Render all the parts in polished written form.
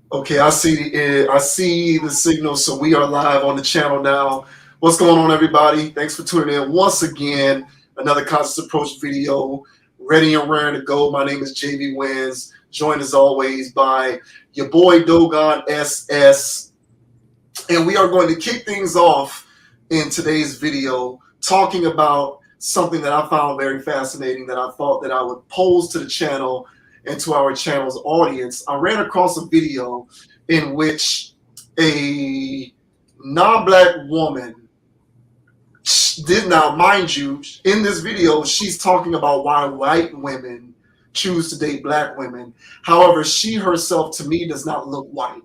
Okay, I see the signal, so we are live on the channel now. What's going on, everybody? Thanks for tuning in once again. Another Conscious Approach video, ready and raring to go. My name is JV Wins, joined as always by your boy Dogon SS, and we are going to kick things off in today's video talking about something that I found very fascinating that I thought that I would pose to the channel and to our channel's audience. I ran across a video in which a non-black woman did now, mind you, in this video, she's talking about why white women choose to date black women. However, she herself, to me, does not look white.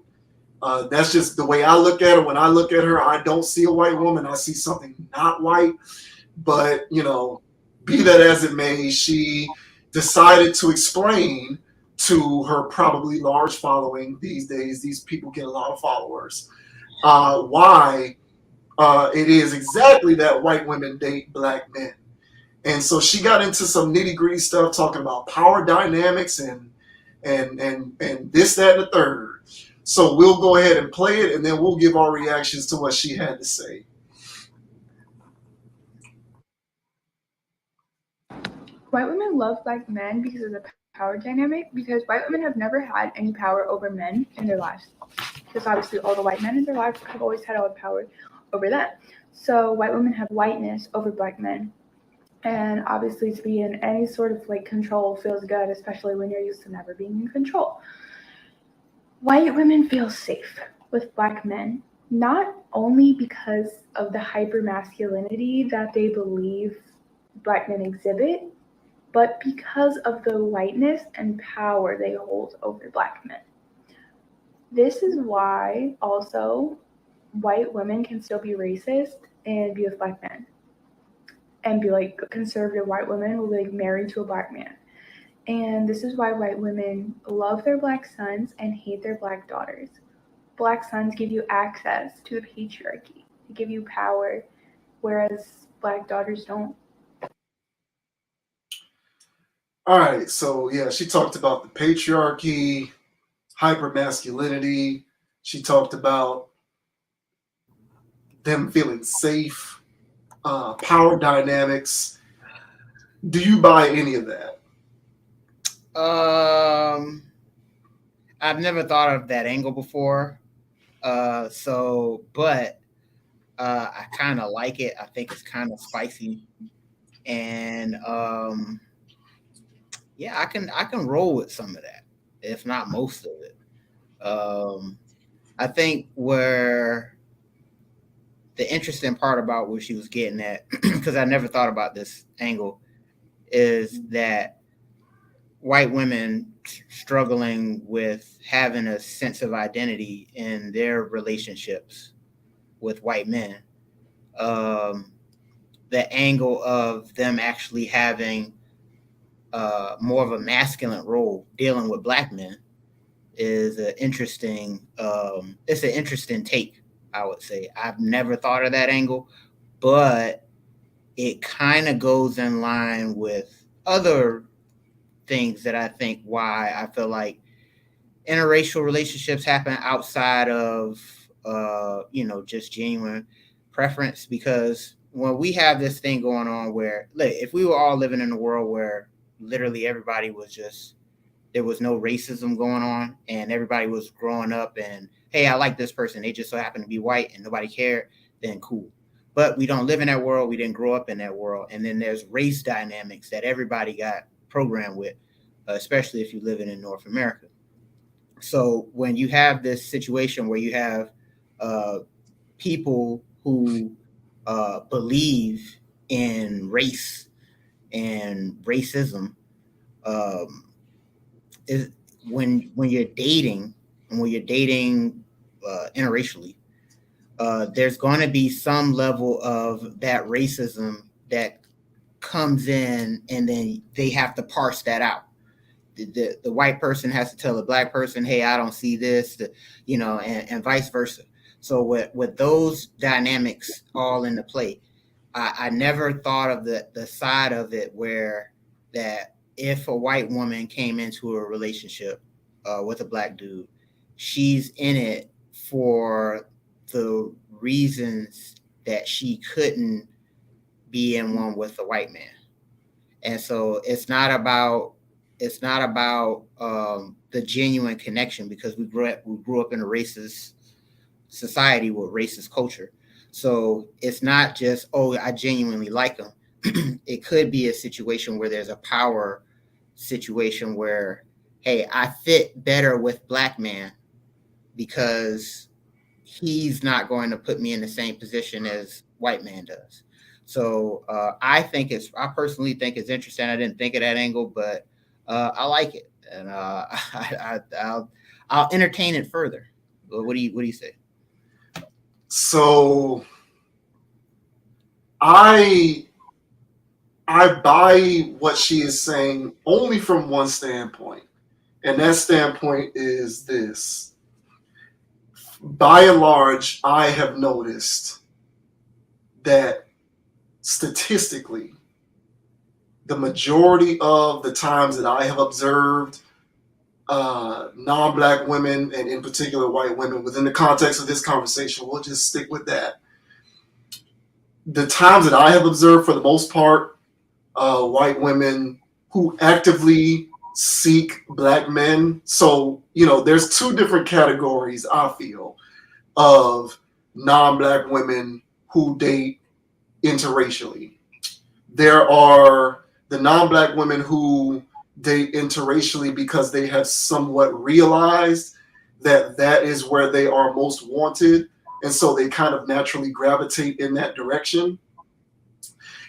That's just the way I look at her. When I look at her, I don't see a white woman. I see something not white. But, be that as it may, she decided to explain to her probably large following these days, these people get a lot of followers, why it is exactly that white women date black men. And so she got into some nitty gritty stuff talking about power dynamics and this, that, and the third. So we'll go ahead and play it, and then we'll give our reactions to what she had to say. White women love black men because of the power dynamic, because white women have never had any power over men in their lives. Because obviously all the white men in their lives have always had all the power over them. So white women have whiteness over black men. And obviously to be in any sort of like control feels good, especially when you're used to never being in control. White women feel safe with black men, not only because of the hypermasculinity that they believe black men exhibit, but because of the whiteness and power they hold over black men. This is why also white women can still be racist and be with black men. And be like conservative white women will be like married to a black man. And this is why white women love their black sons and hate their black daughters. Black sons give you access to the patriarchy, they give you power, whereas black daughters don't. All right, so yeah, she talked about the patriarchy, hypermasculinity. She talked about them feeling safe, power dynamics. Do you buy any of that? Um, I've never thought of that angle before. But I kind of like it. I think it's kind of spicy, and yeah, I can roll with some of that, if not most of it. I think where the interesting part about what she was getting at, because I never thought about this angle, is that white women struggling with having a sense of identity in their relationships with white men. Um, the angle of them actually having more of a masculine role dealing with black men is an interesting. It's an interesting take, I would say. I've never thought of that angle, but it kind of goes in line with other things that I think why I feel like interracial relationships happen outside of just genuine preference, because when we have this thing going on where, look, if we were all living in a world where literally everybody was just, there was no racism going on and everybody was growing up and, hey, I like this person, they just so happen to be white and nobody cared, then cool. But we don't live in that world, we didn't grow up in that world, and then there's race dynamics that everybody got programmed with, especially if you live in North America. So when you have this situation where you have uh, people who believe in race and racism, um, is when you're dating, and when you're dating interracially, there's going to be some level of that racism that comes in, and then they have to parse that out. The white person has to tell the black person, hey, I don't see this, and vice versa. So with those dynamics all into play, I never thought of the side of it where that if a white woman came into a relationship with a black dude, she's in it for the reasons that she couldn't be in one with a white man. And so it's not about the genuine connection, because we grew up in a racist society with racist culture. So it's not just, oh, I genuinely like them. It could be a situation where there's a power situation where, hey, I fit better with black man because he's not going to put me in the same position as white man does. So I personally think it's interesting. I didn't think of that angle, but I like it, and I'll entertain it further. What do you say? So I buy what she is saying only from one standpoint, and that standpoint is this. By and large, I have noticed that statistically, the majority of the times that I have observed non-black women, and in particular white women, within the context of this conversation, we'll just stick with that. The times that I have observed, for the most part, white women who actively seek black men. So, there's two different categories, I feel, of non-black women who date interracially. There are the non-black women who date interracially because they have somewhat realized that that is where they are most wanted, and so they kind of naturally gravitate in that direction.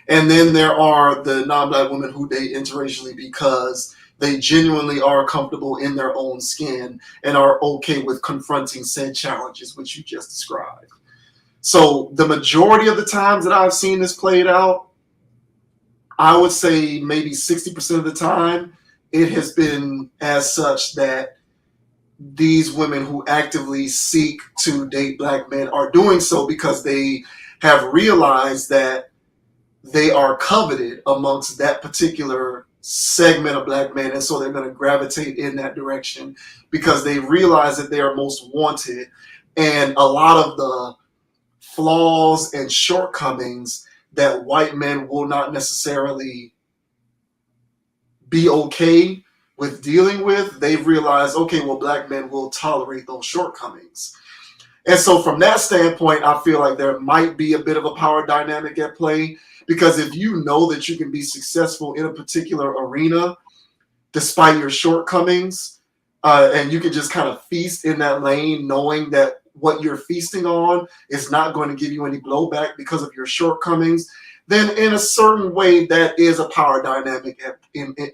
And then there are the non-black women who date interracially because they genuinely are comfortable in their own skin and are okay with confronting said challenges, which you just described. So the majority of the times that I've seen this played out, I would say maybe 60% of the time, it has been as such that these women who actively seek to date black men are doing so because they have realized that they are coveted amongst that particular segment of black men, and so they're going to gravitate in that direction because they realize that they are most wanted, and a lot of the flaws and shortcomings that white men will not necessarily be okay with dealing with, they've realized, okay, well, black men will tolerate those shortcomings. And so from that standpoint, I feel like there might be a bit of a power dynamic at play, because if you know that you can be successful in a particular arena despite your shortcomings, and you can just kind of feast in that lane knowing that what you're feasting on is not going to give you any blowback because of your shortcomings, then in a certain way that is a power dynamic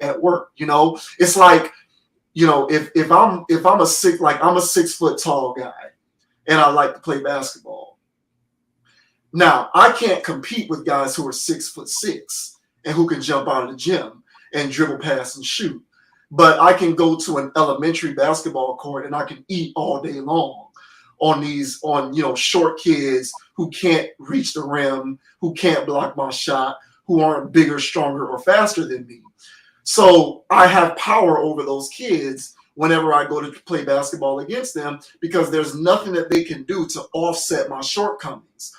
at work. It's like, if I'm a 6 foot tall guy and I like to play basketball. Now, I can't compete with guys who are 6'6" and who can jump out of the gym and dribble, pass, and shoot. But I can go to an elementary basketball court and I can eat all day long on short kids who can't reach the rim, who can't block my shot, who aren't bigger, stronger, or faster than me. So I have power over those kids whenever I go to play basketball against them, because there's nothing that they can do to offset my shortcomings.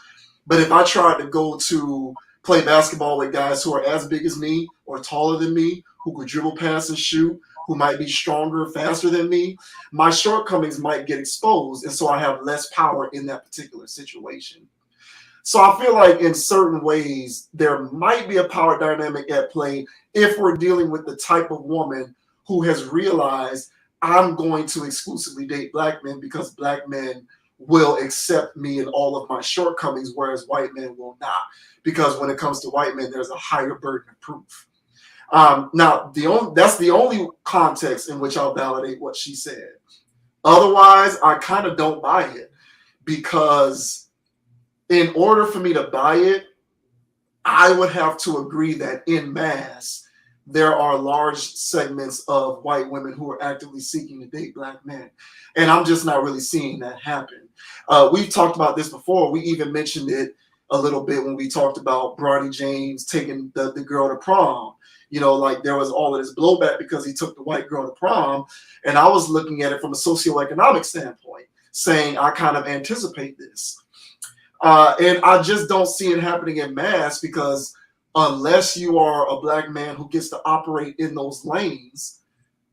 But if I tried to go to play basketball with guys who are as big as me or taller than me, who could dribble, pass, and shoot, who might be stronger, faster than me, my shortcomings might get exposed, and so I have less power in that particular situation. So I feel like in certain ways, there might be a power dynamic at play if we're dealing with the type of woman who has realized, I'm going to exclusively date black men because black men will accept me and all of my shortcomings, whereas white men will not. Because when it comes to white men, there's a higher burden of proof. Now, that's the only context in which I'll validate what she said. Otherwise, I kind of don't buy it, because in order for me to buy it, I would have to agree that en masse, there are large segments of white women who are actively seeking to date black men. And I'm just not really seeing that happen. We've talked about this before. We even mentioned it a little bit when we talked about Bronny James taking the girl to prom. like there was all of this blowback because he took the white girl to prom. And I was looking at it from a socioeconomic standpoint, saying I kind of anticipate this. And I just don't see it happening in mass because unless you are a black man who gets to operate in those lanes,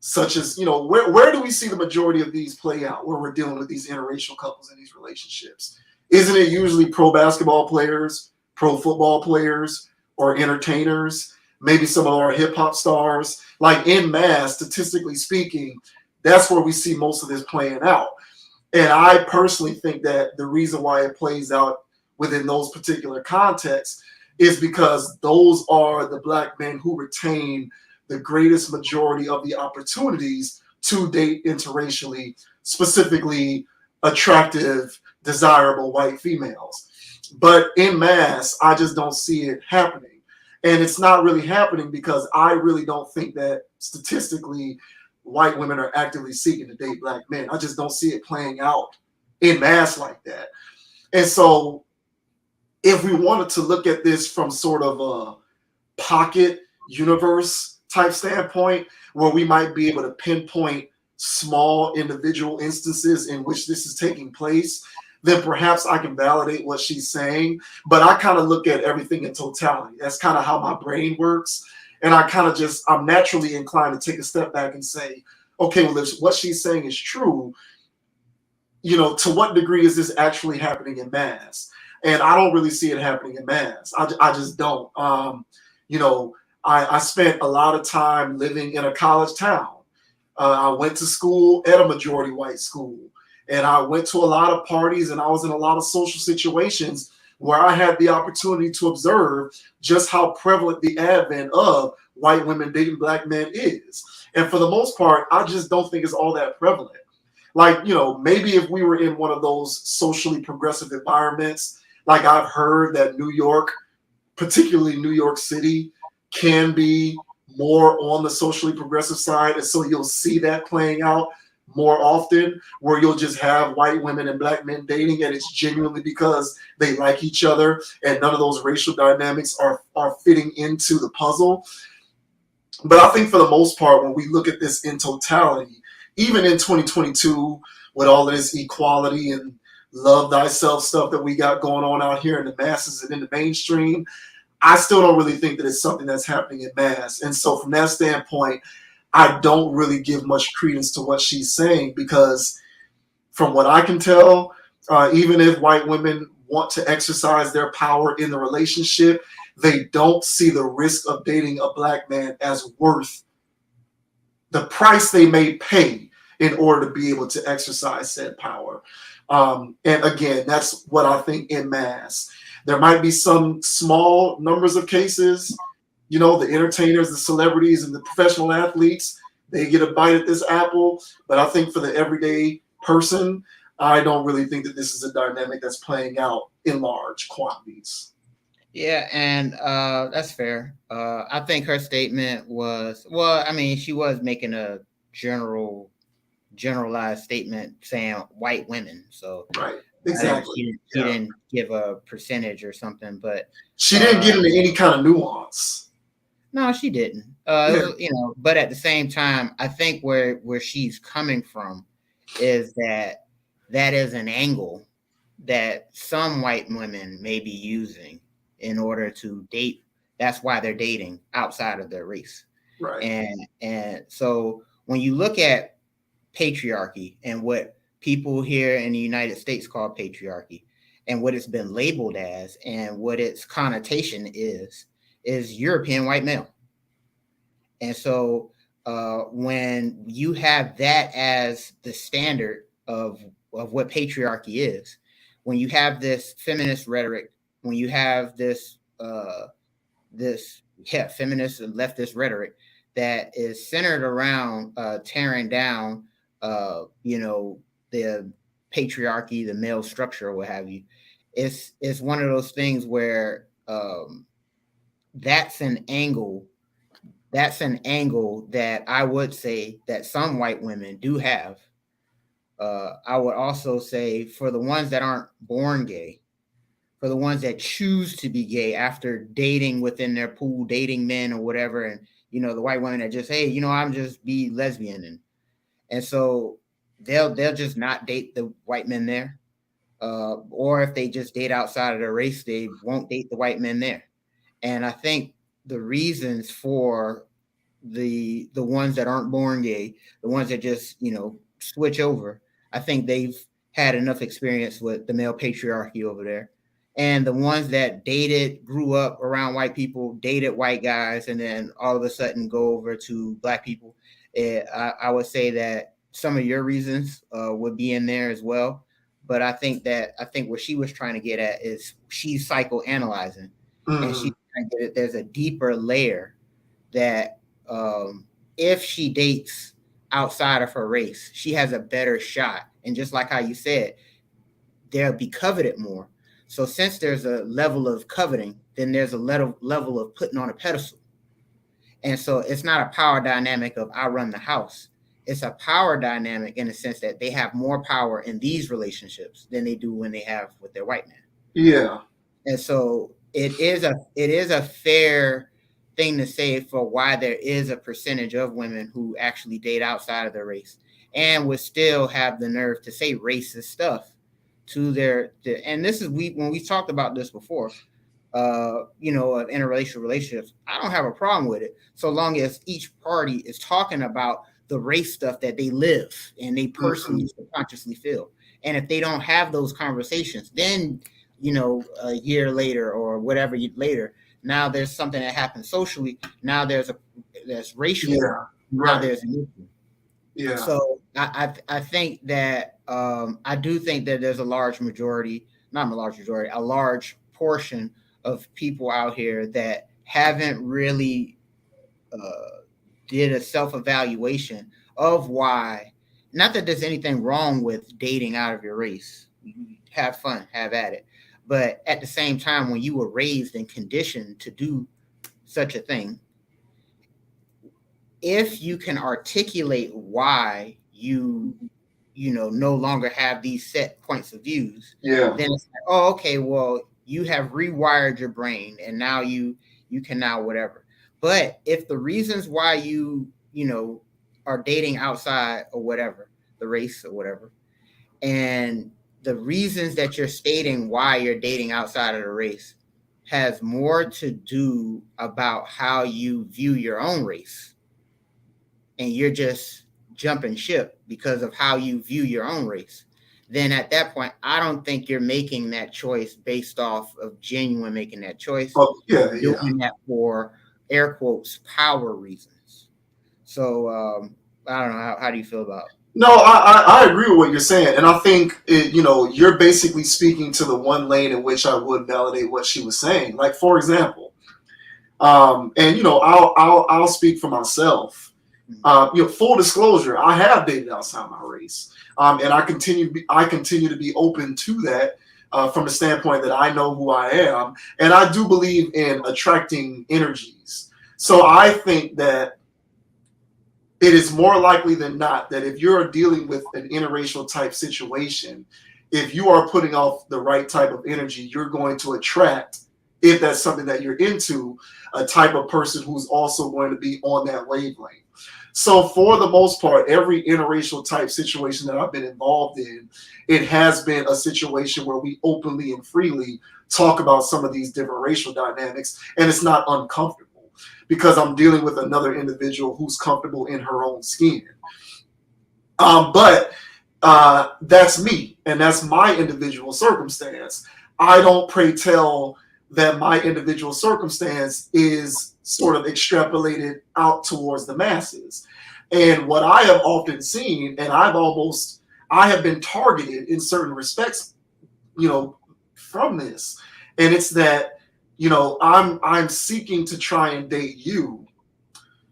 such as, where do we see the majority of these play out where we're dealing with these interracial couples in these relationships? Isn't it usually pro basketball players, pro football players, or entertainers? Maybe some of our hip hop stars, like in mass, statistically speaking, that's where we see most of this playing out. And I personally think that the reason why it plays out within those particular contexts is because those are the black men who retain the greatest majority of the opportunities to date interracially, specifically attractive, desirable white females. But in mass, I just don't see it happening. And it's not really happening because I really don't think that statistically white women are actively seeking to date black men. I just don't see it playing out in mass like that. And so if we wanted to look at this from sort of a pocket universe type standpoint, where we might be able to pinpoint small individual instances in which this is taking place, then perhaps I can validate what she's saying. But I kind of look at everything in totality. That's kind of how my brain works. And I kind of I'm naturally inclined to take a step back and say, okay, well, if what she's saying is true, to what degree is this actually happening in mass? And I don't really see it happening in mass. I just don't. I spent a lot of time living in a college town. I went to school at a majority white school. And I went to a lot of parties and I was in a lot of social situations where I had the opportunity to observe just how prevalent the advent of white women dating black men is. And for the most part, I just don't think it's all that prevalent. Like, maybe if we were in one of those socially progressive environments, like I've heard that New York, particularly New York City, can be more on the socially progressive side. And so you'll see that playing out more often, where you'll just have white women and black men dating, and it's genuinely because they like each other and none of those racial dynamics are fitting into the puzzle. But I think for the most part, when we look at this in totality, even in 2022, with all of this equality and love thyself stuff that we got going on out here in the masses and in the mainstream, I still don't really think that it's something that's happening in mass. And so from that standpoint, I don't really give much credence to what she's saying, because from what I can tell, even if white women want to exercise their power in the relationship, they don't see the risk of dating a black man as worth the price they may pay in order to be able to exercise said power. And again, that's what I think in mass. There might be some small numbers of cases, the entertainers, the celebrities, and the professional athletes, they get a bite at this apple. But I think for the everyday person, I don't really think that this is a dynamic that's playing out in large quantities. Yeah, and that's fair. I think her statement was, she was making a generalized statement saying white women. So right, exactly. She didn't give a percentage or something, but she didn't get into any kind of nuance. No, she didn't. But at the same time, I think where she's coming from is that is an angle that some white women may be using in order to date. That's why they're dating outside of their race. Right. And so when you look at patriarchy and what people here in the United States call patriarchy and what it's been labeled as and what its connotation is European white male. And so when you have that as the standard of what patriarchy is, when you have this feminist rhetoric, when you have this feminist and leftist rhetoric that is centered around tearing down the patriarchy, the male structure, or what have you, it's one of those things where that's an angle that I would say that some white women do have. I would also say for the ones that aren't born gay, for the ones that choose to be gay after dating within their pool, dating men or whatever, and the white women that just, hey, I'm just be lesbian, and so they'll just not date the white men there. Or if they just date outside of their race, they won't date the white men there. And I think the reasons for the ones that aren't born gay, the ones that just switch over, I think they've had enough experience with the male patriarchy over there. And the ones that dated, grew up around white people, dated white guys, and then all of a sudden go over to black people, I would say that some of your reasons would be in there as well. But I think what she was trying to get at is she's psychoanalyzing, and she's trying to get it. There's a deeper layer that if she dates outside of her race, she has a better shot. And just like how you said, they'll be coveted more. So since there's a level of coveting, then there's a level of putting on a pedestal. And so it's not a power dynamic of I run the house. It's a power dynamic in the sense that they have more power in these relationships than they do when they have with their white man. Yeah. And so it is a fair thing to say for why there is a percentage of women who actually date outside of their race and would still have the nerve to say racist stuff to and this is when we talked about this before, of interracial relationships. I don't have a problem with it so long as each party is talking about the race stuff that they live and they personally subconsciously feel. And if they don't have those conversations, then a year later or whatever later, now there's something that happens socially. Now there's racial. Yeah, now there's an issue. Yeah. So I think that I do think that there's a large portion of people out here that haven't really did a self-evaluation of why. Not that there's anything wrong with dating out of your race. Have fun, have at it. But at the same time, when you were raised and conditioned to do such a thing, if you can articulate why you no longer have these set points of views, then it's like, oh, okay, well, you have rewired your brain and now you can now whatever. But if the reasons why you are dating outside or whatever, the race or whatever, and the reasons that you're stating why you're dating outside of the race has more to do about how you view your own race, and you're just jumping ship because of how you view your own race, then at that point, I don't think you're making that choice based off of genuine making that choice. You're doing that for air quotes power reasons. So I don't know. How do you feel about it? No, I agree with what you're saying, and I think you're basically speaking to the one lane in which I would validate what she was saying. Like, for example, and I'll speak for myself. Full disclosure, I have dated outside my race, and I continue to be open to that from the standpoint that I know who I am, and I do believe in attracting energies. So I think that it is more likely than not that if you're dealing with an interracial type situation, if you are putting off the right type of energy, you're going to attract, if that's something that you're into, a type of person who's also going to be on that wavelength. So for the most part, every interracial type situation that I've been involved in, it has been a situation where we openly and freely talk about some of these different racial dynamics, and it's not uncomfortable because I'm dealing with another individual who's comfortable in her own skin. But that's me, and that's my individual circumstance. I don't pray tell that my individual circumstance is sort of extrapolated out towards the masses. And what I have often seen, and I have been targeted in certain respects, from this. And it's that, I'm seeking to try and date you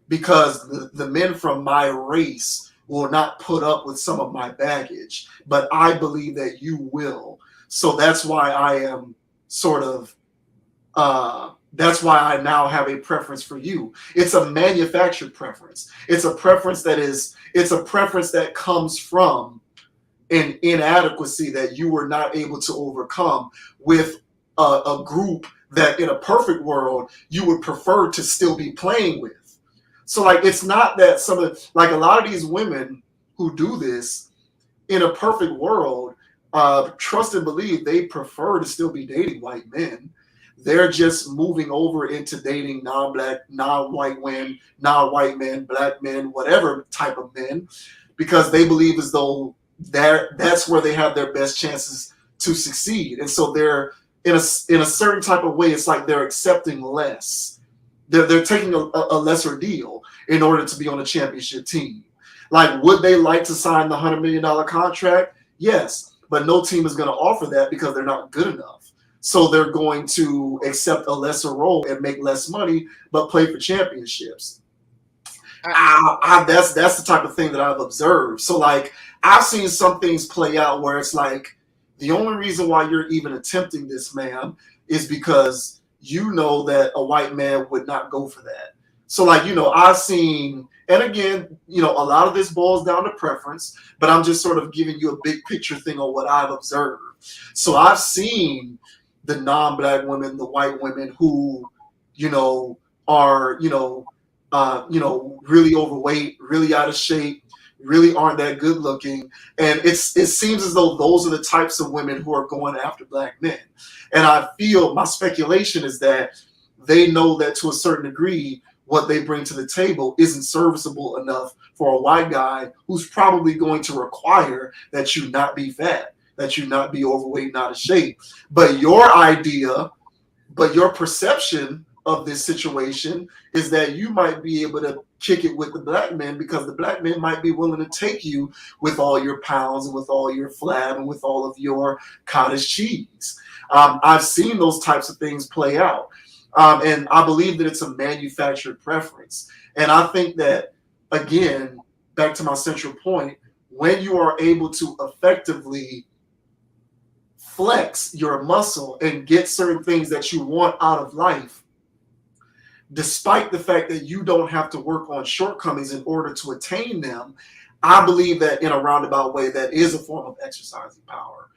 because the men from my race will not put up with some of my baggage, but I believe that you will. So that's why I am sort of, that's why I now have a preference for you. It's a manufactured preference. It's a preference that comes from an inadequacy that you were not able to overcome with a group that in a perfect world you would prefer to still be playing with. So like, it's not that some of like a lot of these women who do this in a perfect world, trust and believe they prefer to still be dating white men. They're just moving over into dating non-black, non-white men, non-white men, black men, whatever type of men, because they believe as though that's where they have their best chances to succeed. And so they're in a certain type of way, it's like they're accepting less. They're taking a lesser deal in order to be on a championship team. Like, would they like to sign the $100 million contract? Yes, but no team is going to offer that because they're not good enough. So they're going to accept a lesser role and make less money, but play for championships. That's the type of thing that I've observed. So like, I've seen some things play out where it's like, the only reason why you're even attempting this, ma'am, is because you know that a white man would not go for that. So like, I've seen, and again, a lot of this boils down to preference, but I'm just sort of giving you a big picture thing on what I've observed. So I've seen the non-black women, the white women who, are, really overweight, really out of shape, really aren't that good looking. And it seems as though those are the types of women who are going after black men. And I feel, my speculation is that they know that to a certain degree, what they bring to the table isn't serviceable enough for a white guy who's probably going to require that you not be fat, that you not be overweight, not out of shape. But your perception of this situation is that you might be able to kick it with the black men because the black men might be willing to take you with all your pounds and with all your flab and with all of your cottage cheese. I've seen those types of things play out. And I believe that it's a manufactured preference. And I think that, again, back to my central point, when you are able to effectively flex your muscle and get certain things that you want out of life, despite the fact that you don't have to work on shortcomings in order to attain them, I believe that in a roundabout way, that is a form of exercising power.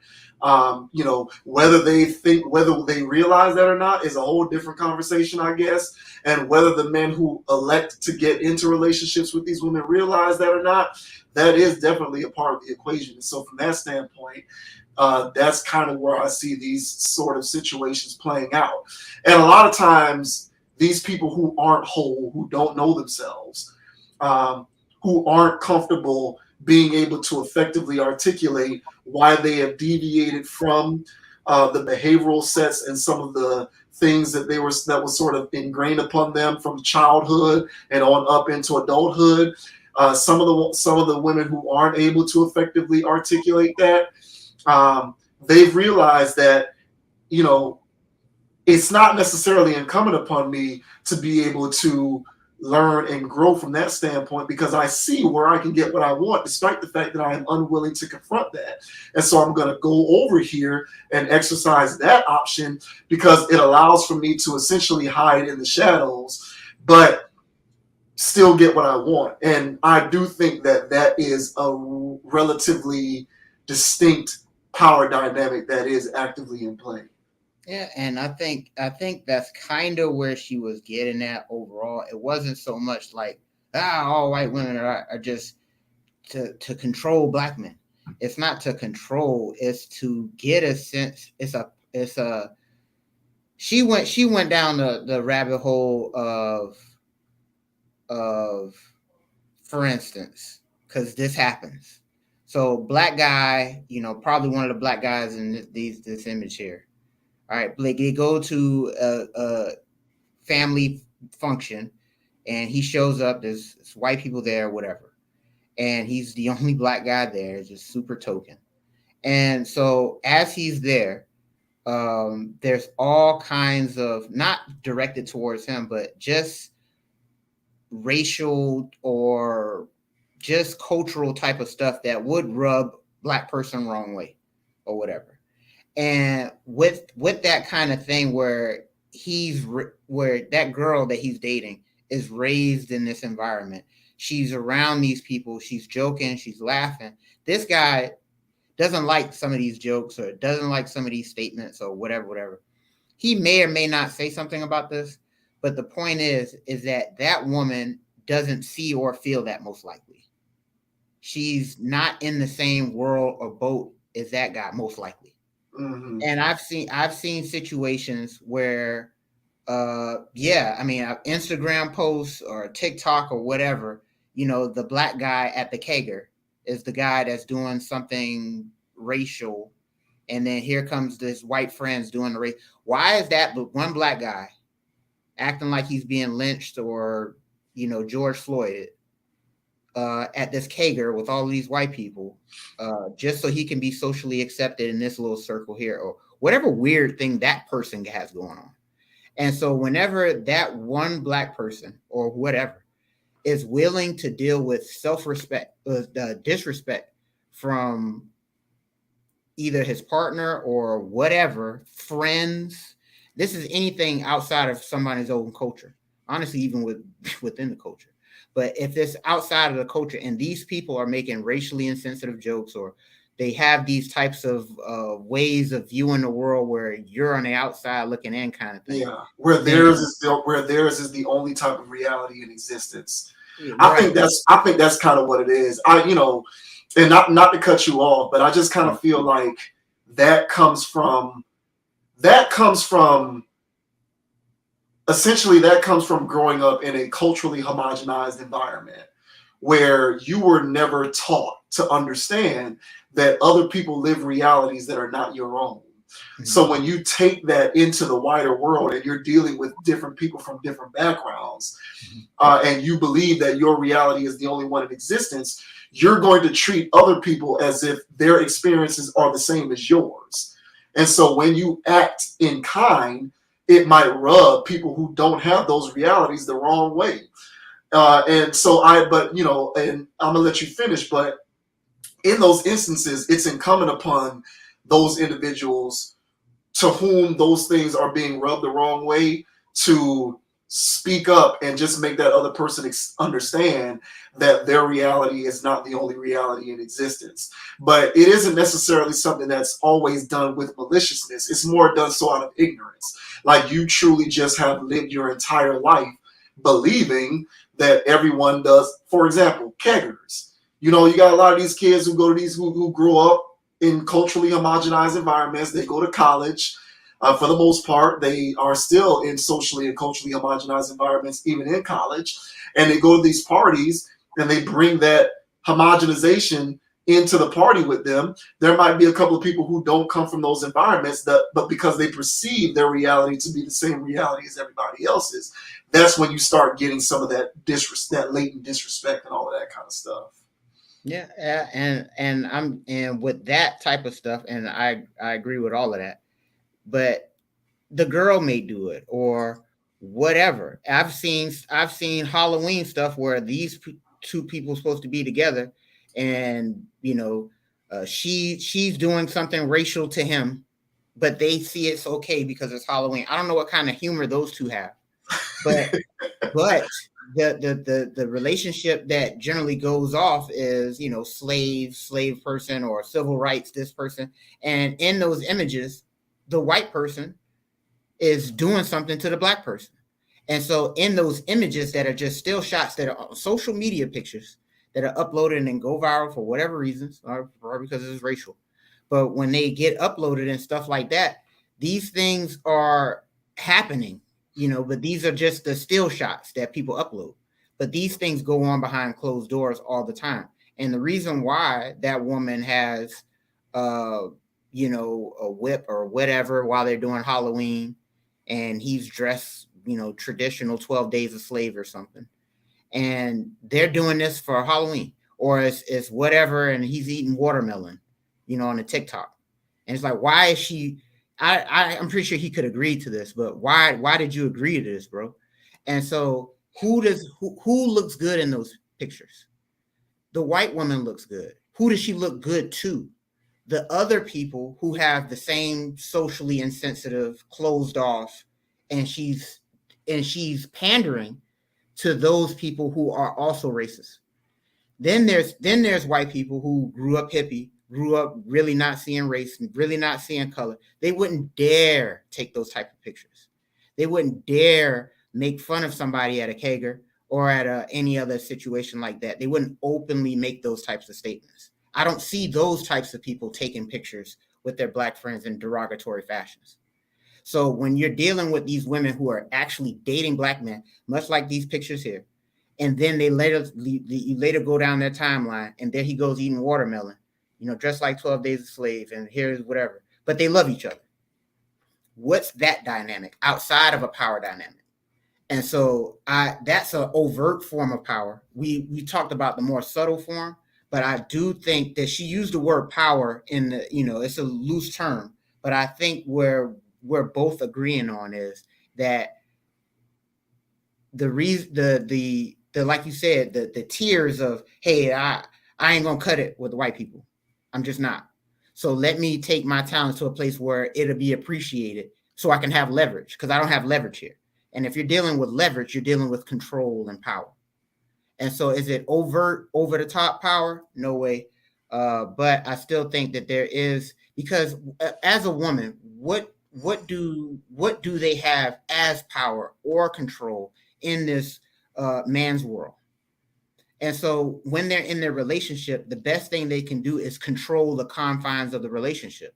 Whether they realize that or not is a whole different conversation, I guess. And whether the men who elect to get into relationships with these women realize that or not, that is definitely a part of the equation. And so from that standpoint, that's kind of where I see these sort of situations playing out. And a lot of times, these people who aren't whole, who don't know themselves, who aren't comfortable being able to effectively articulate why they have deviated from the behavioral sets and some of the things that was sort of ingrained upon them from childhood and on up into adulthood. Some of the women who aren't able to effectively articulate that, they've realized that, it's not necessarily incumbent upon me to be able to learn and grow from that standpoint because I see where I can get what I want, despite the fact that I am unwilling to confront that. And so I'm going to go over here and exercise that option because it allows for me to essentially hide in the shadows, but still get what I want. And I do think that that is a relatively distinct power dynamic that is actively in play. Yeah, and I think that's kind of where she was getting at overall. It wasn't so much like all white women are just to control black men. It's not to control. It's to get a sense. She went down the rabbit hole of for instance, because this happens. So black guy, probably one of the black guys in this image here. All right, Blake, they go to a family function, and he shows up. There's white people there, whatever, and he's the only black guy there, just super token. And so as he's there, there's all kinds of, not directed towards him, but just racial or just cultural type of stuff that would rub black person wrong way or whatever. And with that kind of thing where where that girl that he's dating is raised in this environment, she's around these people, she's joking, she's laughing. This guy doesn't like some of these jokes or doesn't like some of these statements or whatever. He may or may not say something about this, but the point is that woman doesn't see or feel that most likely. She's not in the same world or boat as that guy most likely. Mm-hmm. And I've seen situations where yeah, I mean, Instagram posts or TikTok or whatever, you know, the black guy at the kegger is the guy that's doing something racial, and then here comes this white friends doing the race. Why is that one black guy acting like he's being lynched or, you know, George Floyd at this kegger with all these white people, just so he can be socially accepted in this little circle here, or whatever weird thing that person has going on. And so whenever that one black person or whatever is willing to deal with self-respect, disrespect from either his partner or whatever, friends, this is anything outside of somebody's own culture, honestly, even within the culture. But if it's outside of the culture and these people are making racially insensitive jokes, or they have these types of ways of viewing the world where you're on the outside looking in kind of thing. Yeah, where theirs is the only type of reality in existence. Right. I think that's kind of what it is. And not to cut you off, but I just kind of feel like that comes from essentially that comes from growing up in a culturally homogenized environment where you were never taught to understand that other people live realities that are not your own. Mm-hmm. So when you take that into the wider world and you're dealing with different people from different backgrounds, and you believe that your reality is the only one in existence, you're going to treat other people as if their experiences are the same as yours. And so when you act in kind, it might rub people who don't have those realities the wrong way. And I'm gonna let you finish, but in those instances, it's incumbent upon those individuals to whom those things are being rubbed the wrong way to speak up and just make that other person understand that their reality is not the only reality in existence. But it isn't necessarily something that's always done with maliciousness. It's more done so out of ignorance. Like you truly just have lived your entire life believing that everyone does. For example, keggers. You know, you got a lot of these kids who go to these who grew up in culturally homogenized environments. They go to college. For the most part, they are still in socially and culturally homogenized environments, even in college. And they go to these parties and they bring that homogenization into the party with them. There might be a couple of people who don't come from those environments, but because they perceive their reality to be the same reality as everybody else's, that's when you start getting some of that latent disrespect and all of that kind of stuff. Yeah, and with that type of stuff, and I agree with all of that. But the girl may do it or whatever. I've seen Halloween stuff where these two people are supposed to be together, and you know, she's doing something racial to him, but they see it's okay because it's Halloween. I don't know what kind of humor those two have, but the relationship that generally goes off is, you know, slave person or civil rights this person, and in those images the white person is doing something to the black person. And so in those images that are just still shots that are social media pictures that are uploaded and go viral for whatever reasons, or because it's racial, but when they get uploaded and stuff like that, these things are happening, you know, but these are just the still shots that people upload. But these things go on behind closed doors all the time. And the reason why that woman has you know, a whip or whatever while they're doing Halloween, and he's dressed, you know, traditional 12 Days a Slave or something, and they're doing this for Halloween, or it's whatever, and he's eating watermelon, you know, on a TikTok, and it's like, why is she? I'm pretty sure he could agree to this, but why did you agree to this, bro? And so who looks good in those pictures? The white woman looks good. Who does she look good to? The other people who have the same socially insensitive, closed off, and she's pandering to those people who are also racist. Then there's white people who grew up hippie, grew up really not seeing race, really not seeing color. They wouldn't dare take those type of pictures. They wouldn't dare make fun of somebody at a kegger or at any other situation like that. They wouldn't openly make those types of statements. I don't see those types of people taking pictures with their black friends in derogatory fashions. So when you're dealing with these women who are actually dating black men, much like these pictures here, and then you later go down their timeline, and there he goes eating watermelon, dressed like 12 Days a Slave, and here's whatever. But they love each other. What's that dynamic outside of a power dynamic? And so that's an overt form of power. We talked about the more subtle form, but I do think that she used the word power in the, it's a loose term, but I think where we're both agreeing on is that the reason, the like you said, the tears of, hey, I ain't gonna cut it with the white people. I'm just not. So let me take my talents to a place where it'll be appreciated so I can have leverage, because I don't have leverage here. And if you're dealing with leverage, you're dealing with control and power. And so is it overt, over the top power? No way. But I still think that there is, because as a woman, what do they have as power or control in this man's world? And so when they're in their relationship, the best thing they can do is control the confines of the relationship,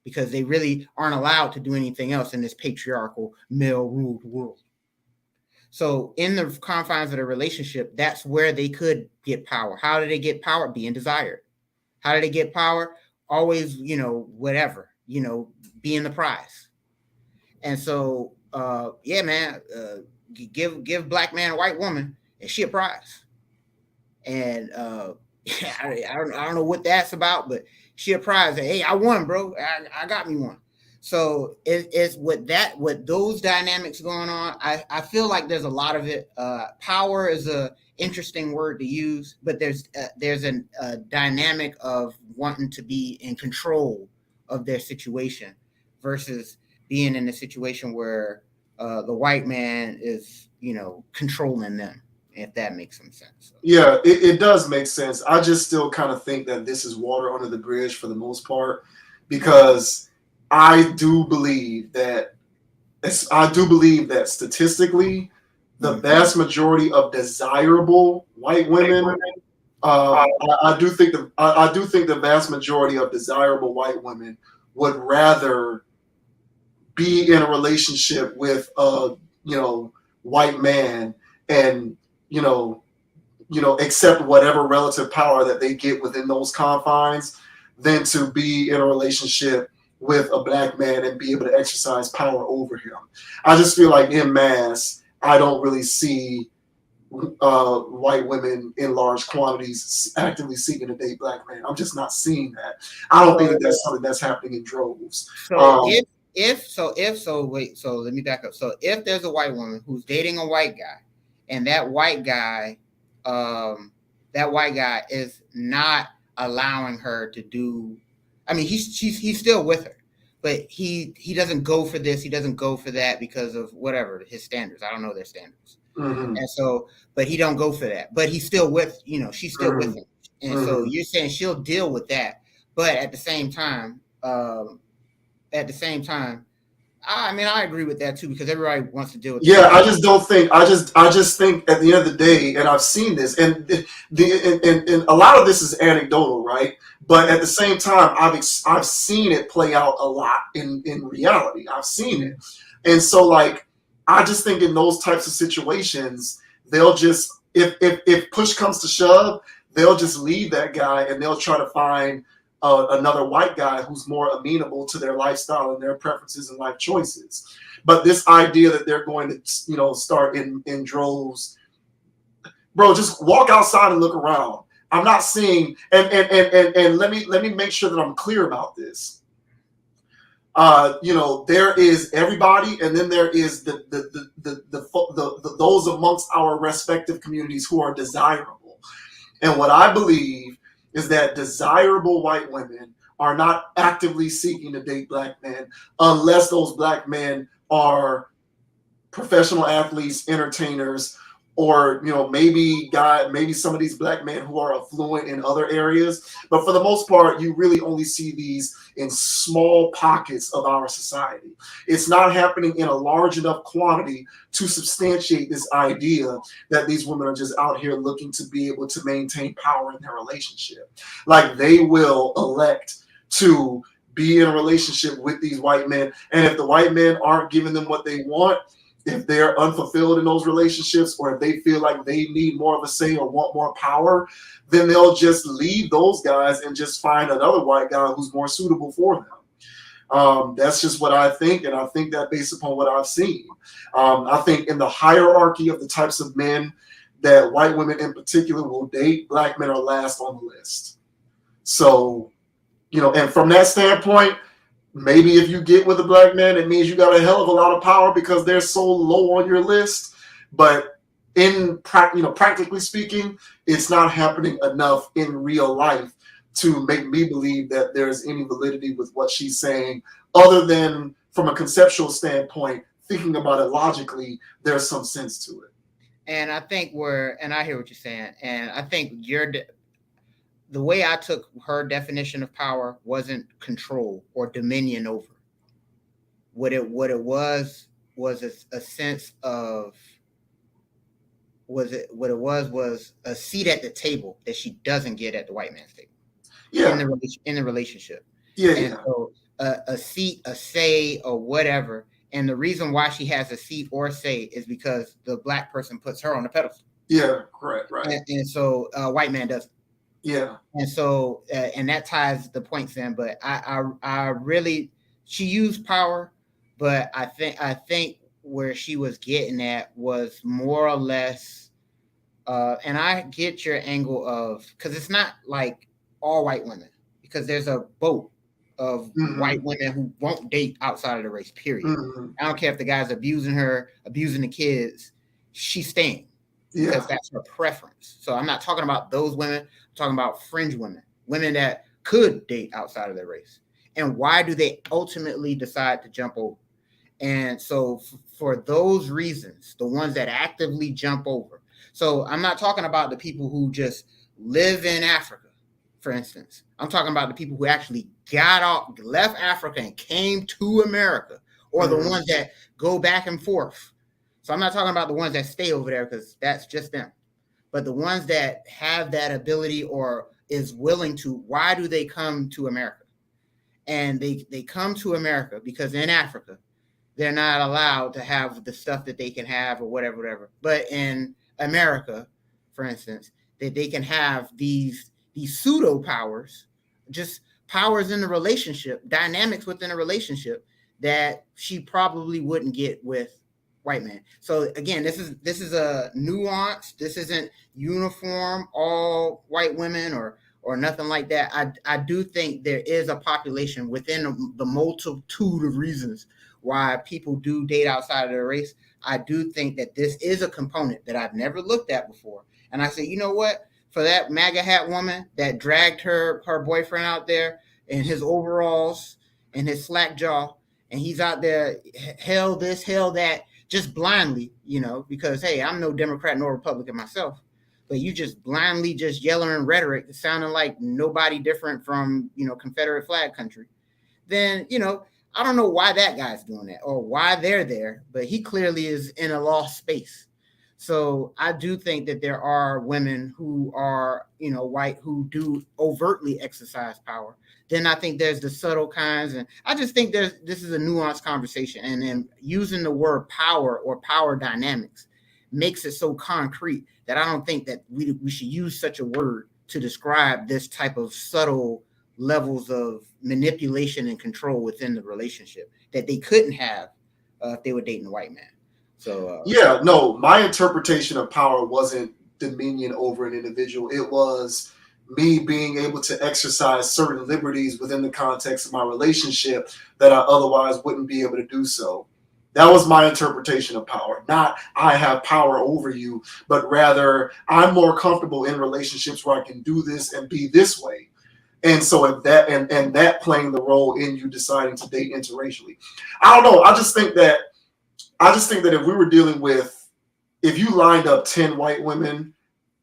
because they really aren't allowed to do anything else in this patriarchal, male-ruled world. So in the confines of the relationship, that's where they could get power. How do they get power? Being desired. How do they get power? Always, whatever, being the prize. And so, yeah, man, give black man a white woman, and she a prize. And I don't know what that's about, but she a prize. Hey, I won, bro. I got me one. So it's with those dynamics going on. I feel like there's a lot of it. Power is a interesting word to use, but there's a dynamic of wanting to be in control of their situation versus being in a situation where the white man is, controlling them, if that makes some sense. So. Yeah, it does make sense. I just still kind of think that this is water under the bridge for the most part, because I do believe that statistically, the vast majority of desirable white women, I do think the vast majority of desirable white women would rather be in a relationship with a white man and accept whatever relative power that they get within those confines than to be in a relationship with a black man and be able to exercise power over him. I just feel like en masse, I don't really see white women in large quantities actively seeking to date black men. I'm just not seeing that. I don't think that that's something that's happening in droves. So let me back up. So if there's a white woman who's dating a white guy, and that white guy is not allowing her to do, I mean, he's still with her, but he doesn't go for this, he doesn't go for that because of whatever his standards. I don't know their standards. Mm-hmm. And so, but he don't go for that, but he's still with, she's still with him. And so you're saying she'll deal with that, but at the same time, I mean, I agree with that too, because everybody wants to deal with. Yeah, I just don't think. I just think at the end of the day, and I've seen this, and a lot of this is anecdotal, right? But at the same time, I've seen it play out a lot in reality. I've seen it, and so like I just think in those types of situations, they'll just if push comes to shove, they'll just leave that guy and they'll try to find another white guy who's more amenable to their lifestyle and their preferences and life choices. But this idea that they're going to, start in droves, bro, just walk outside and look around. I'm not seeing, and let me make sure that I'm clear about this. There is everybody, and then there is the those amongst our respective communities who are desirable. And what I believe is that desirable white women are not actively seeking to date black men unless those black men are professional athletes, entertainers, or maybe some of these black men who are affluent in other areas. But for the most part, you really only see these in small pockets of our society. It's not happening in a large enough quantity to substantiate this idea that these women are just out here looking to be able to maintain power in their relationship. Like, they will elect to be in a relationship with these white men, and if the white men aren't giving them what they want, if they're unfulfilled in those relationships, or if they feel like they need more of a say or want more power, then they'll just leave those guys and just find another white guy who's more suitable for them. That's just what I think, and I think that based upon what I've seen. I think in the hierarchy of the types of men that white women in particular will date, black men are last on the list. So, and from that standpoint, maybe if you get with a black man, it means you got a hell of a lot of power because they're so low on your list. But practically speaking, it's not happening enough in real life to make me believe that there's any validity with what she's saying, other than from a conceptual standpoint, thinking about it logically, there's some sense to it. And I think and I hear what you're saying, and I think the way I took her definition of power wasn't control or dominion over. What it was a sense of was a seat at the table that she doesn't get at the white man's table. Yeah. In the relationship. Yeah. And so a seat, a say, or whatever. And the reason why she has a seat or a say is because the black person puts her on the pedestal. Yeah, correct, right. And so a white man doesn't. Yeah. And so, and that ties the points in. But I really, she used power, but I think where she was getting at was more or less, and I get your angle of, because it's not like all white women, because there's a boat of white women who won't date outside of the race, period. I don't care if the guy's abusing her, abusing the kids, she's staying. Yeah. Because that's her preference. So I'm not talking about those women. I'm talking about fringe women that could date outside of their race. And why do they ultimately decide to jump over? And so for those reasons, the ones that actively jump over. So I'm not talking about the people who just live in Africa, for instance. I'm talking about the people who actually left Africa and came to America, or the ones that go back and forth. So I'm not talking about the ones that stay over there, because that's just them. But the ones that have that ability or is willing to, why do they come to America? And they come to America because in Africa, they're not allowed to have the stuff that they can have or whatever. But in America, for instance, that they can have these pseudo powers, just powers in the relationship, dynamics within a relationship that she probably wouldn't get with white man. So again, this is a nuance. This isn't uniform all white women or nothing like that. I do think there is a population within the multitude of reasons why people do date outside of their race. I do think that this is a component that I've never looked at before. And I say, you know what? For that MAGA hat woman that dragged her boyfriend out there in his overalls and his slack jaw, and he's out there, hell this, hell that, just blindly, because, hey, I'm no Democrat nor Republican myself, but you just blindly just yelling rhetoric, sounding like nobody different from, Confederate flag country, then, I don't know why that guy's doing that or why they're there, but he clearly is in a lost space. So I do think that there are women who are, white, who do overtly exercise power. Then I think there's the subtle kinds. And I just think this is a nuanced conversation. And then using the word power or power dynamics makes it so concrete that I don't think that we should use such a word to describe this type of subtle levels of manipulation and control within the relationship that they couldn't have if they were dating a white man. So my interpretation of power wasn't dominion over an individual. It was me being able to exercise certain liberties within the context of my relationship that I otherwise wouldn't be able to do so. That was my interpretation of power. Not I have power over you, but rather I'm more comfortable in relationships where I can do this and be this way. And so if that and that playing the role in you deciding to date interracially. I don't know. I just think that if we were dealing with if you lined up 10 white women,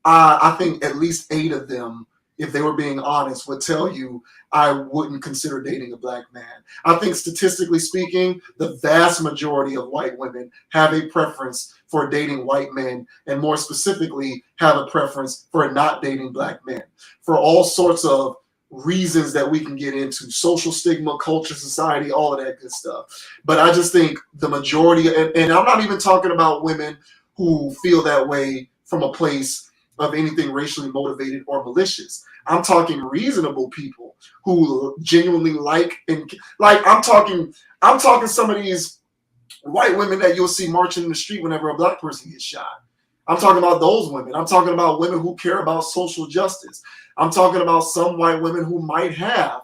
I think at least 8 of them, if they were being honest, would tell you I wouldn't consider dating a black man. I think statistically speaking, the vast majority of white women have a preference for dating white men, and more specifically, have a preference for not dating black men for all sorts of reasons that we can get into: social stigma, culture, society, all of that good stuff. But I just think the majority, and I'm not even talking about women who feel that way from a place of anything racially motivated or malicious. I'm talking reasonable people who genuinely like, and like I'm talking some of these white women that you'll see marching in the street whenever a black person gets shot. I'm talking about those women. I'm talking about women who care about social justice. I'm talking about some white women who might have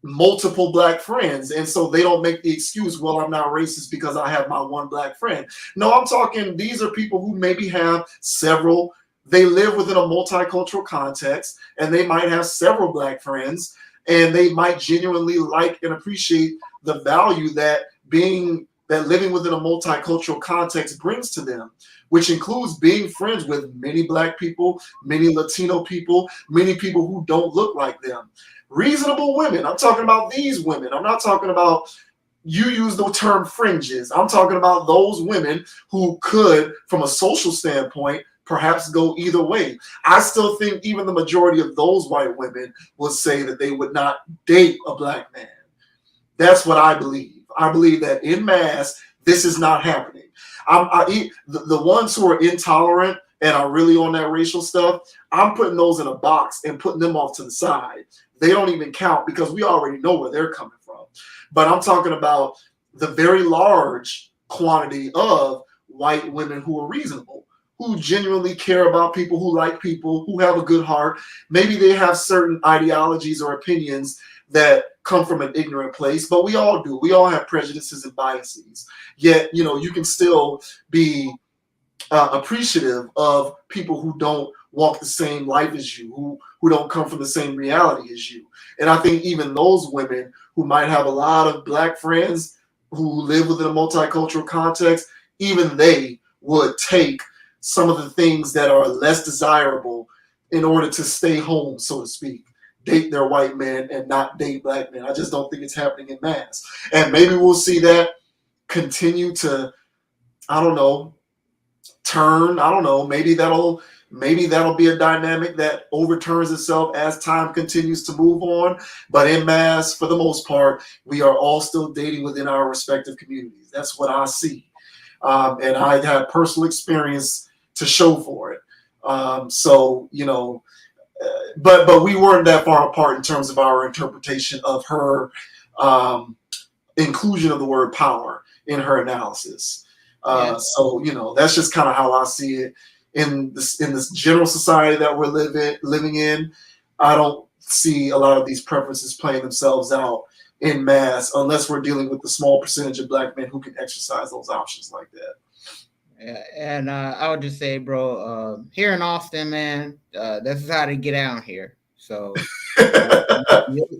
multiple black friends, and so they don't make the excuse, well, I'm not racist because I have my one black friend. No, I'm talking, these are people who maybe have several, they live within a multicultural context, and they might have several black friends, and they might genuinely like and appreciate the value that living within a multicultural context brings to them, which includes being friends with many black people, many Latino people, many people who don't look like them. Reasonable women. I'm talking about these women. I'm not talking about, you use the term fringes. I'm talking about those women who could, from a social standpoint, perhaps go either way. I still think even the majority of those white women will say that they would not date a black man. That's what I believe. I believe that in mass, this is not happening. The ones who are intolerant and are really on that racial stuff, I'm putting those in a box and putting them off to the side. They don't even count because we already know where they're coming from. But I'm talking about the very large quantity of white women who are reasonable, who genuinely care about people, who like people, who have a good heart. Maybe they have certain ideologies or opinions that come from an ignorant place, but we all do. We all have prejudices and biases. Yet, you can still be appreciative of people who don't walk the same life as you, who don't come from the same reality as you. And I think even those women who might have a lot of black friends who live within a multicultural context, even they would take some of the things that are less desirable in order to stay home, so to speak. Date their white men and not date black men. I just don't think it's happening in mass. And maybe we'll see that continue to, I don't know, turn. I don't know. Maybe that'll be a dynamic that overturns itself as time continues to move on. But in mass, for the most part, we are all still dating within our respective communities. That's what I see. And I have personal experience to show for it. But we weren't that far apart in terms of our interpretation of her inclusion of the word power in her analysis. So that's just kind of how I see it in this general society that we're living in. I don't see a lot of these preferences playing themselves out in mass unless we're dealing with the small percentage of black men who can exercise those options like that. Yeah, and I would just say, bro, here in Austin, man, this is how to get out here. So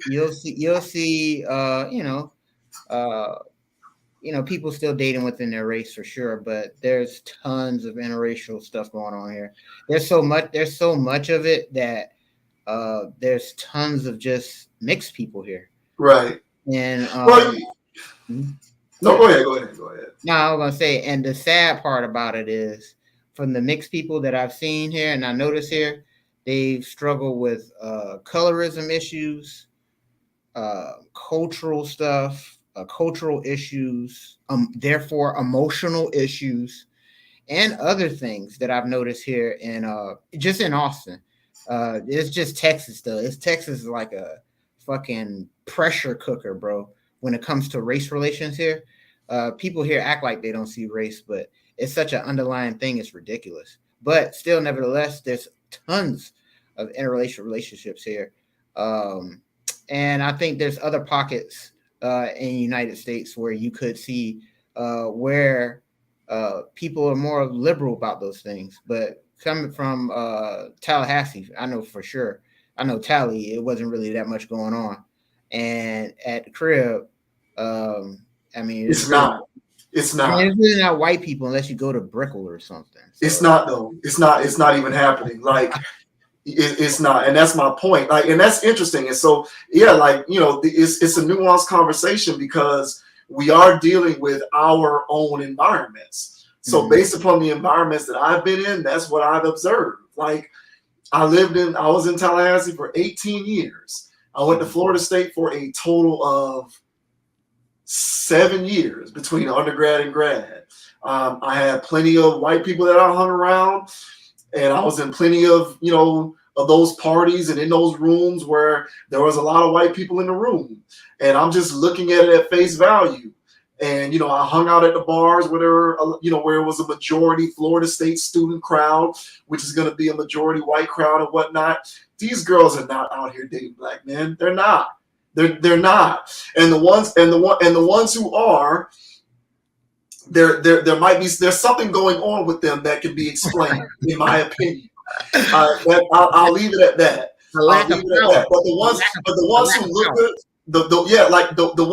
you'll see, people still dating within their race for sure, but there's tons of interracial stuff going on here. There's so much of it that there's tons of just mixed people here. Right. And no, go ahead. No, I was gonna say, and the sad part about it is, from the mixed people that I've seen here and I notice here, they struggle with colorism issues, cultural stuff, cultural issues, therefore emotional issues, and other things that I've noticed here in just in Austin. It's just Texas though. Texas is like a fucking pressure cooker, bro, when it comes to race relations here. People here act like they don't see race, but it's such an underlying thing. It's ridiculous. But still, nevertheless, there's tons of interracial relationships here. And I think there's other pockets in the United States where you could see where people are more liberal about those things. But coming from Tallahassee, I know for sure. I know Tally, it wasn't really that much going on. And at the crib, I mean, it's not. It's I not. mean, it's really not white people unless you go to Brickell or something. So. It's not though. It's not. It's not even happening. Like it's not, and that's my point. Like, and that's interesting. And so, yeah, like it's a nuanced conversation because we are dealing with our own environments. So, based upon the environments that I've been in, that's what I've observed. Like, I was in Tallahassee for 18 years. I went to Florida State for a total of 7 years between undergrad and grad. I had plenty of white people that I hung around, and I was in plenty of, of those parties and in those rooms where there was a lot of white people in the room. And I'm just looking at it at face value. And, I hung out at the bars where there were, where it was a majority Florida State student crowd, which is going to be a majority white crowd and whatnot. These girls are not out here dating black men. They're not. They're not. And the ones who are, there's something going on with them that can be explained, in my opinion. I'll leave it at that. But the ones who look good, the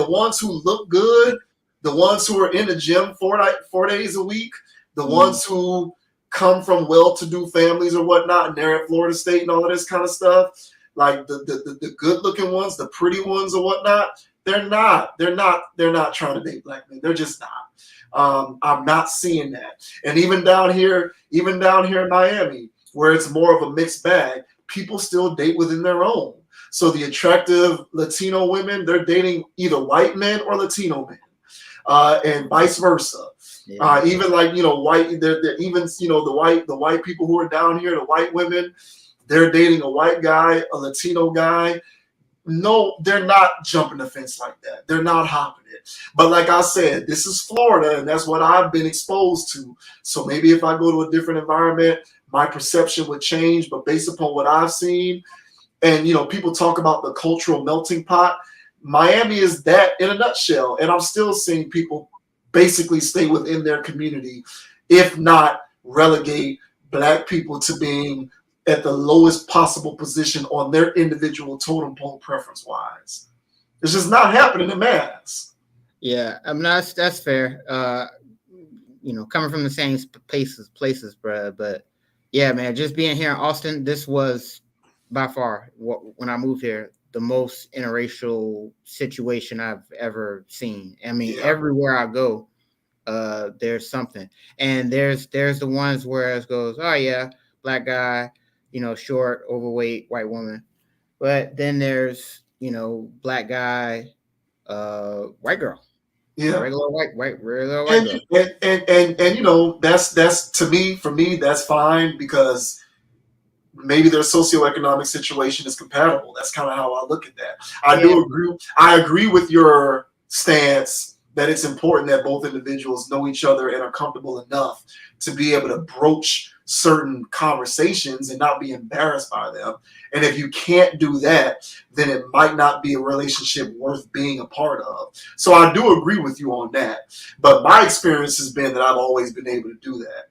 ones who look good, the ones who are in the gym 4 days a week, the ones who come from well-to-do families or whatnot, and they're at Florida State and all of this kind of stuff, like the good-looking ones, the pretty ones or whatnot, they're not trying to date black men. They're just not. I'm not seeing that. And even down here in Miami, where it's more of a mixed bag, people still date within their own. So the attractive Latino women, they're dating either white men or Latino men, and vice versa. Yeah. Even like white, they're even the white people who are down here, the white women, they're dating a white guy, a Latino guy. No, they're not jumping the fence like that. They're not hopping it. But like I said, this is Florida, and that's what I've been exposed to. So maybe if I go to a different environment, my perception would change. But based upon what I've seen, and people talk about the cultural melting pot, Miami is that in a nutshell. And I'm still seeing people basically stay within their community, if not relegate black people to being at the lowest possible position on their individual totem pole preference wise. It's just not happening in mass. Yeah, I mean that's fair. Coming from the same places, bro. But yeah, man, just being here in Austin, this was by far when I moved here the most interracial situation I've ever seen. I mean, everywhere I go, there's something, and there's the ones where it goes, oh yeah, black guy, short, overweight, white woman. But then there's, black guy, white girl. Yeah. Regular white girl. And that's for me, that's fine because maybe their socioeconomic situation is compatible. That's kind of how I look at that. I agree with your stance that it's important that both individuals know each other and are comfortable enough to be able to broach certain conversations and not be embarrassed by them. And if you can't do that, then it might not be a relationship worth being a part of. So I do agree with you on that. But my experience has been that I've always been able to do that.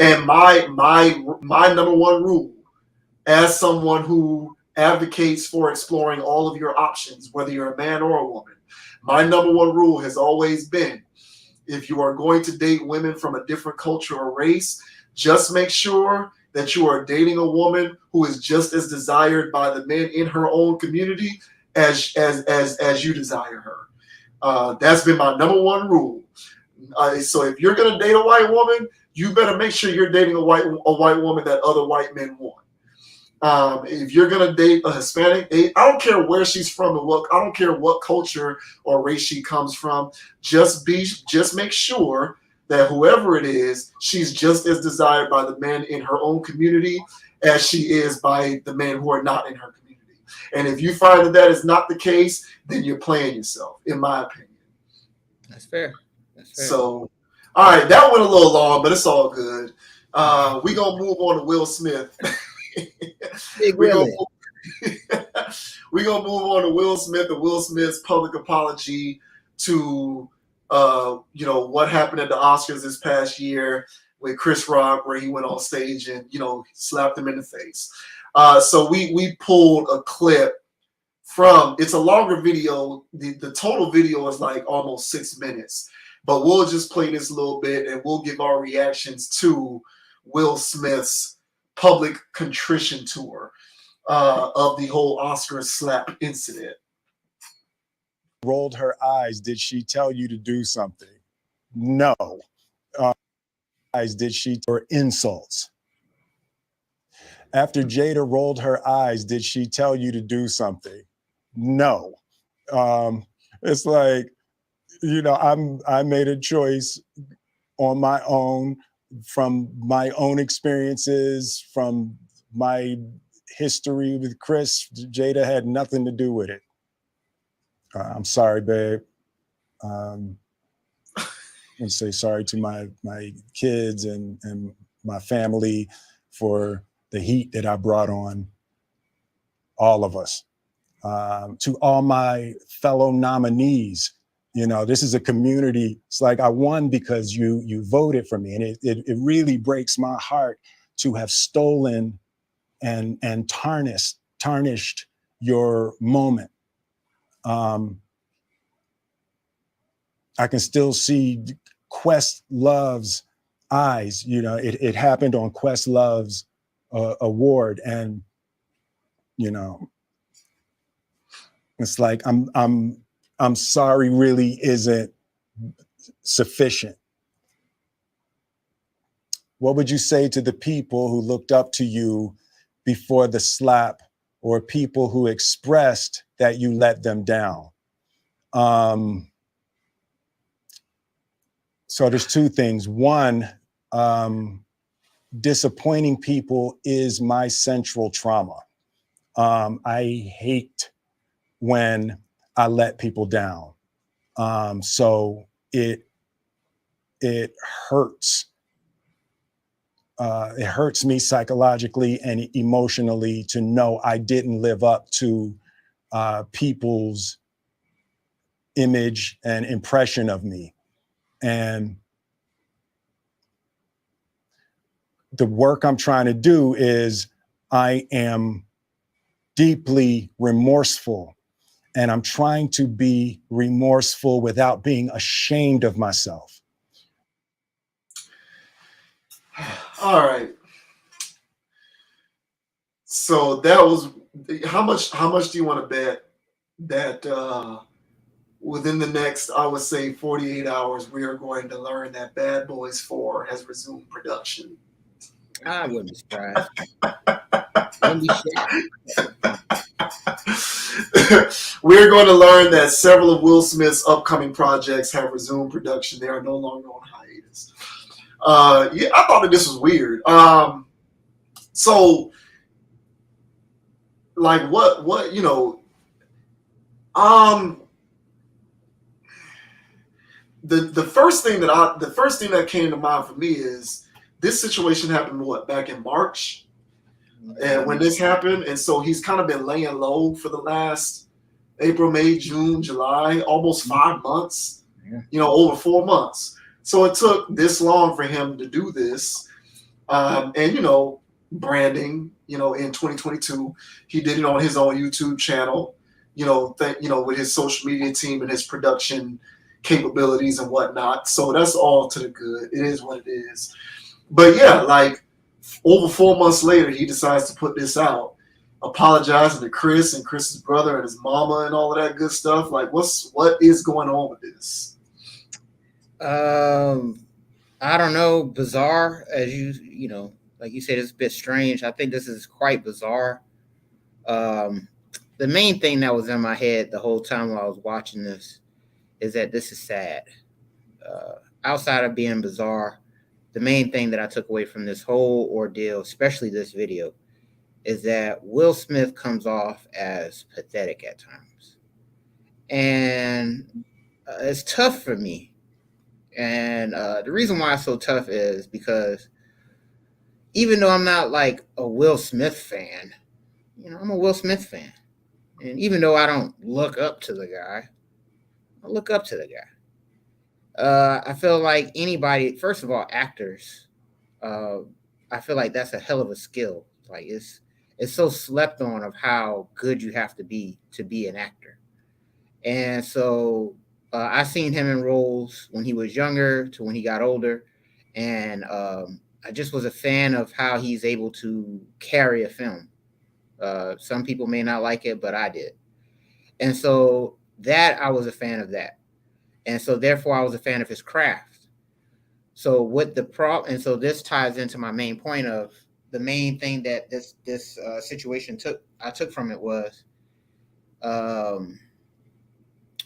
And my number one rule, as someone who advocates for exploring all of your options, whether you're a man or a woman, my number one rule has always been, if you are going to date women from a different culture or race, just make sure that you are dating a woman who is just as desired by the men in her own community as you desire her. That's been my number one rule. So if you're going to date a white woman, you better make sure you're dating a white woman that other white men want. If you're gonna date a Hispanic, I don't care where she's from and I don't care what culture or race she comes from. Just make sure that whoever it is, she's just as desired by the men in her own community as she is by the men who are not in her community. And if you find that is not the case, then you're playing yourself, in my opinion. That's fair. So, all right, that went a little long, but it's all good. We're gonna move on to Will Smith. We're gonna move on to Will Smith and Will Smith's public apology to what happened at the Oscars this past year with Chris Rock, where he went on stage and slapped him in the face. So we pulled a clip from, it's a longer video. The total video is like almost 6 minutes. But we'll just play this a little bit and we'll give our reactions to Will Smith's public contrition tour of the whole Oscar slap incident. Rolled her eyes. Did she tell you to do something? No. Did she, or insults? After Jada rolled her eyes, did she tell you to do something? No. It's like, you know, I made a choice on my own, from my own experiences, from my history with Chris. Jada had nothing to do with it. I'm sorry, babe. And say sorry to my kids and my family for the heat that I brought on all of us. To all my fellow nominees, you know, this is a community. It's like I won because you voted for me, and it really breaks my heart to have stolen and tarnished your moment. I can still see Questlove's eyes. You know, it happened on Questlove's award, and you know, it's like I'm sorry really isn't sufficient. What would you say to the people who looked up to you before the slap, or people who expressed that you let them down? So there's two things. One, disappointing people is my central trauma. I hate when I let people down. So it hurts. It hurts me psychologically and emotionally to know I didn't live up to people's image and impression of me. And the work I'm trying to do is I am deeply remorseful, and I'm trying to be remorseful without being ashamed of myself. All right. So that was how much do you want to bet that within the next, I would say, 48 hours, we are going to learn that Bad Boys 4 has resumed production? I wouldn't be surprised. Wouldn't be We're going to learn that several of Will Smith's upcoming projects have resumed production. They are no longer on hiatus. Yeah, I thought that this was weird. So, like, what you know, the first thing that came to mind for me is this situation happened back in March, and when this happened, and so he's kind of been laying low for the last April, May, June, July, almost 5 months, over 4 months. So it took this long for him to do this, and branding. In 2022, he did it on his own YouTube channel. With his social media team and his production capabilities and whatnot. So that's all to the good. It is what it is. But yeah, like over 4 months later, he decides to put this out, apologizing to Chris and Chris's brother and his mama and all of that good stuff. Like, what is going on with this? I don't know. Bizarre, as like you said, it's a bit strange. I think this is quite bizarre. The main thing that was in my head the whole time while I was watching this is that this is sad. Outside of being bizarre, the main thing that I took away from this whole ordeal, especially this video, is that Will Smith comes off as pathetic at times. And it's tough for me. And the reason why it's so tough is because even though I'm not like a Will Smith fan, I'm a Will Smith fan. And even though I don't look up to the guy, I look up to the guy. I feel like anybody, first of all, actors, I feel like that's a hell of a skill. Like it's so slept on of how good you have to be an actor. And so I seen him in roles when he was younger to when he got older, and I just was a fan of how he's able to carry a film. Some people may not like it, but I did, and so that I was a fan of that, and so therefore I was a fan of his craft. So what the and so this ties into my main point of the main thing that this situation took from it was, um,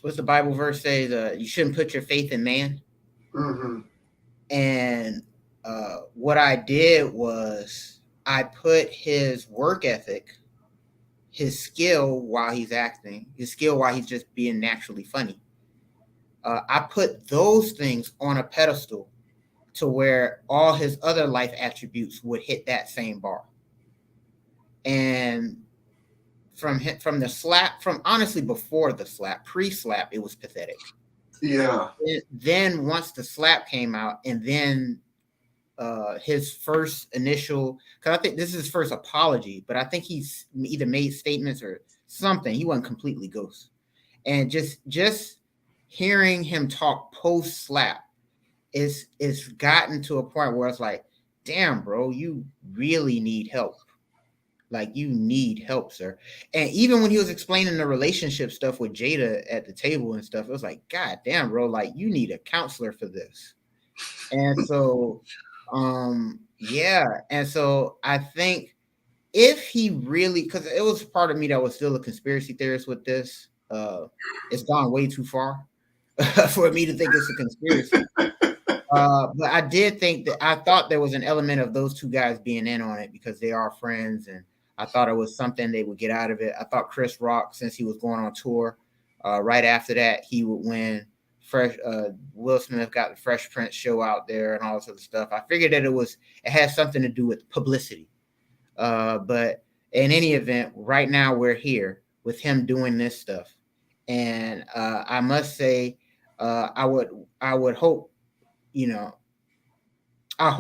what's the Bible verse say? You shouldn't put your faith in man. Mm-hmm. And what I did was I put his work ethic, his skill while he's acting, his skill while he's just being naturally funny. I put those things on a pedestal to where all his other life attributes would hit that same bar. And from the slap, from honestly before the slap, pre-slap, it was pathetic. Yeah. Then once the slap came out, and then his first initial, because I think this is his first apology, but I think he's either made statements or something. He wasn't completely ghost, and just hearing him talk post slap is gotten to a point where it's like, damn, bro, you really need help. Like, you need help, sir. And even when he was explaining the relationship stuff with Jada at the table and stuff, it was like, God damn, bro, like, you need a counselor for this. And so, yeah. And so I think if he really, because it was part of me that was still a conspiracy theorist with this, it's gone way too far for me to think it's a conspiracy. But I did think that I thought there was an element of those two guys being in on it because they are friends, and I thought it was something they would get out of it. I thought Chris Rock, since he was going on tour, right after that, he would win. Will Smith got the Fresh Prince show out there and all this other stuff. I figured that it had something to do with publicity. But in any event, right now we're here with him doing this stuff, and I must say, I would hope. I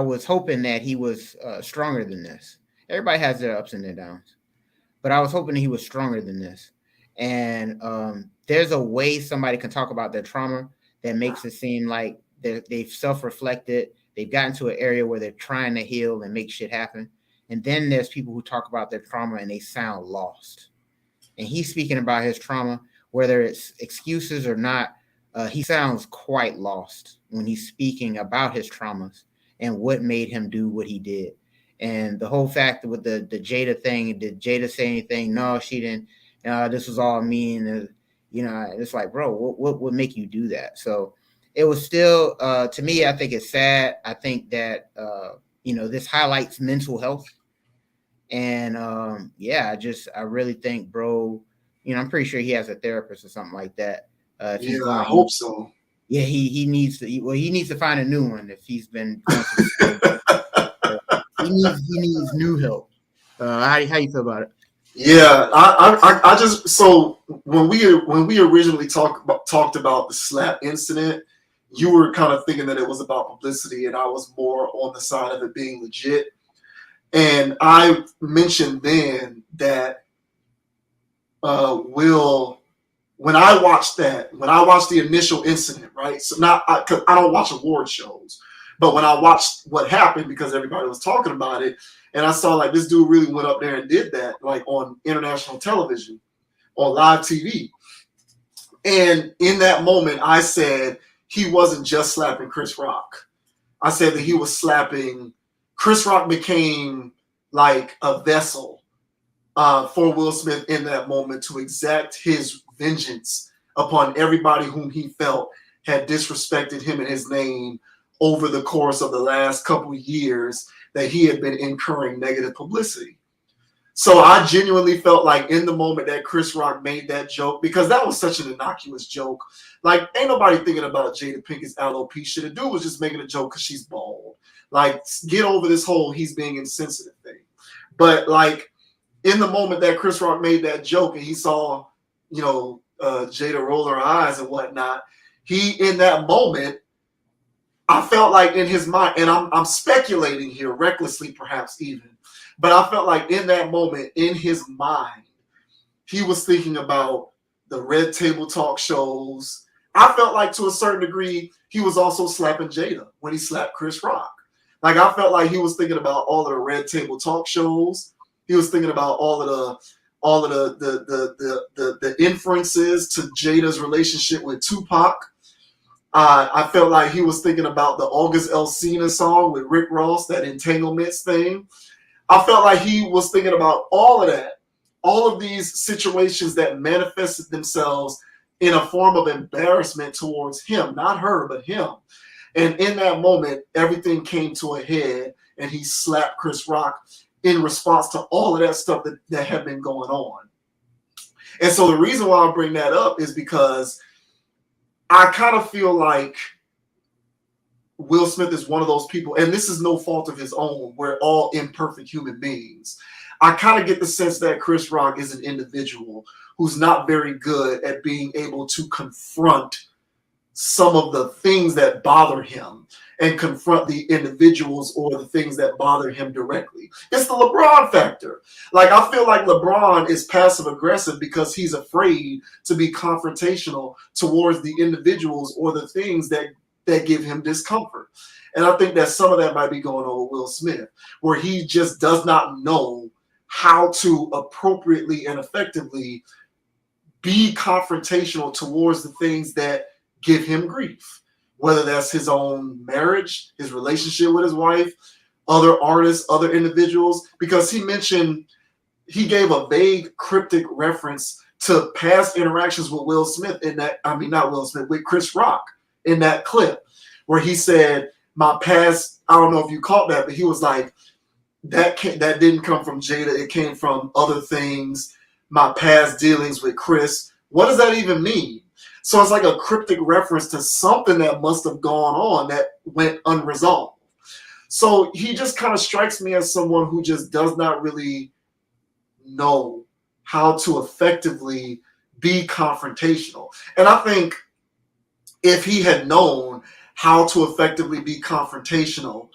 was hoping that he was stronger than this. Everybody has their ups and their downs, but I was hoping he was stronger than this. And there's a way somebody can talk about their trauma that makes it seem like they've self-reflected. They've gotten to an area where they're trying to heal and make shit happen. And then there's people who talk about their trauma and they sound lost. And he's speaking about his trauma, whether it's excuses or not. He sounds quite lost when he's speaking about his traumas and what made him do what he did. And the whole fact with the Jada thing, did Jada say anything? No, she didn't. This was all me. And, it's like, bro, what would make you do that? So it was still, to me, I think it's sad. I think that, this highlights mental health. And, I really think, bro, I'm pretty sure he has a therapist or something like that. I hope so. Yeah, he needs to. He needs to find a new one if he's been. He needs new help. How you feel about it? Yeah, I just, so when we originally talked about the slap incident, you were kind of thinking that it was about publicity, and I was more on the side of it being legit. And I mentioned then that when I watched the initial incident, right? So not because I don't watch award shows, but when I watched what happened, because everybody was talking about it, and I saw like this dude really went up there and did that, like on international television, on live TV. And in that moment, I said he wasn't just slapping Chris Rock. I said that he was slapping. Chris Rock became like a vessel for Will Smith in that moment to exact his vengeance upon everybody whom he felt had disrespected him and his name over the course of the last couple of years that he had been incurring negative publicity. So I genuinely felt like in the moment that Chris Rock made that joke, because that was such an innocuous joke. Like, ain't nobody thinking about Jada Pinkett's alopecia shit. The dude was just making a joke because she's bald. Like, get over this whole he's being insensitive thing. But like in the moment that Chris Rock made that joke and he saw, Jada roll her eyes and whatnot, he, in that moment, I felt like in his mind, and I'm speculating here, recklessly perhaps even, but I felt like in that moment, in his mind, he was thinking about the Red Table Talk shows. I felt like to a certain degree, he was also slapping Jada when he slapped Chris Rock. Like I felt like he was thinking about all of the Red Table Talk shows. He was thinking about all of the inferences to Jada's relationship with Tupac. I felt like he was thinking about the August Alsina song with Rick Ross, that entanglements thing. I felt like he was thinking about all of that, all of these situations that manifested themselves in a form of embarrassment towards him, not her, but him. And in that moment, everything came to a head, and he slapped Chris Rock in response to all of that stuff that had been going on. And so the reason why I bring that up is because I kind of feel like Will Smith is one of those people, and this is no fault of his own. We're all imperfect human beings. I kind of get the sense that Chris Rock is an individual who's not very good at being able to confront some of the things that bother him and confront the individuals or the things that bother him directly. It's the LeBron factor. Like, I feel like LeBron is passive aggressive because he's afraid to be confrontational towards the individuals or the things that give him discomfort. And I think that some of that might be going on with Will Smith, where he just does not know how to appropriately and effectively be confrontational towards the things that give him grief, whether that's his own marriage, his relationship with his wife, other artists, other individuals, because he gave a vague, cryptic reference to past interactions with Will Smith with Chris Rock in that clip, where he said, my past, I don't know if you caught that, but he was like, that didn't come from Jada, it came from other things, my past dealings with Chris. What does that even mean? So it's like a cryptic reference to something that must have gone on that went unresolved. So he just kind of strikes me as someone who just does not really know how to effectively be confrontational. And I think if he had known how to effectively be confrontational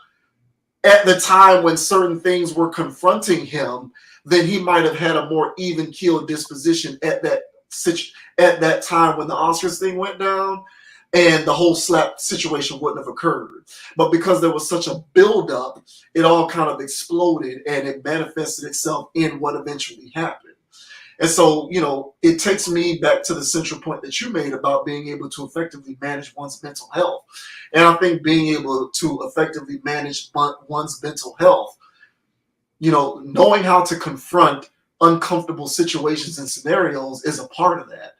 at the time when certain things were confronting him, then he might have had a more even-keeled disposition at that time when the Oscars thing went down, and the whole slap situation wouldn't have occurred. But because there was such a buildup, it all kind of exploded, and it manifested itself in what eventually happened. And so, it takes me back to the central point that you made about being able to effectively manage one's mental health. And I think being able to effectively manage one's mental health, knowing how to confront uncomfortable situations and scenarios is a part of that.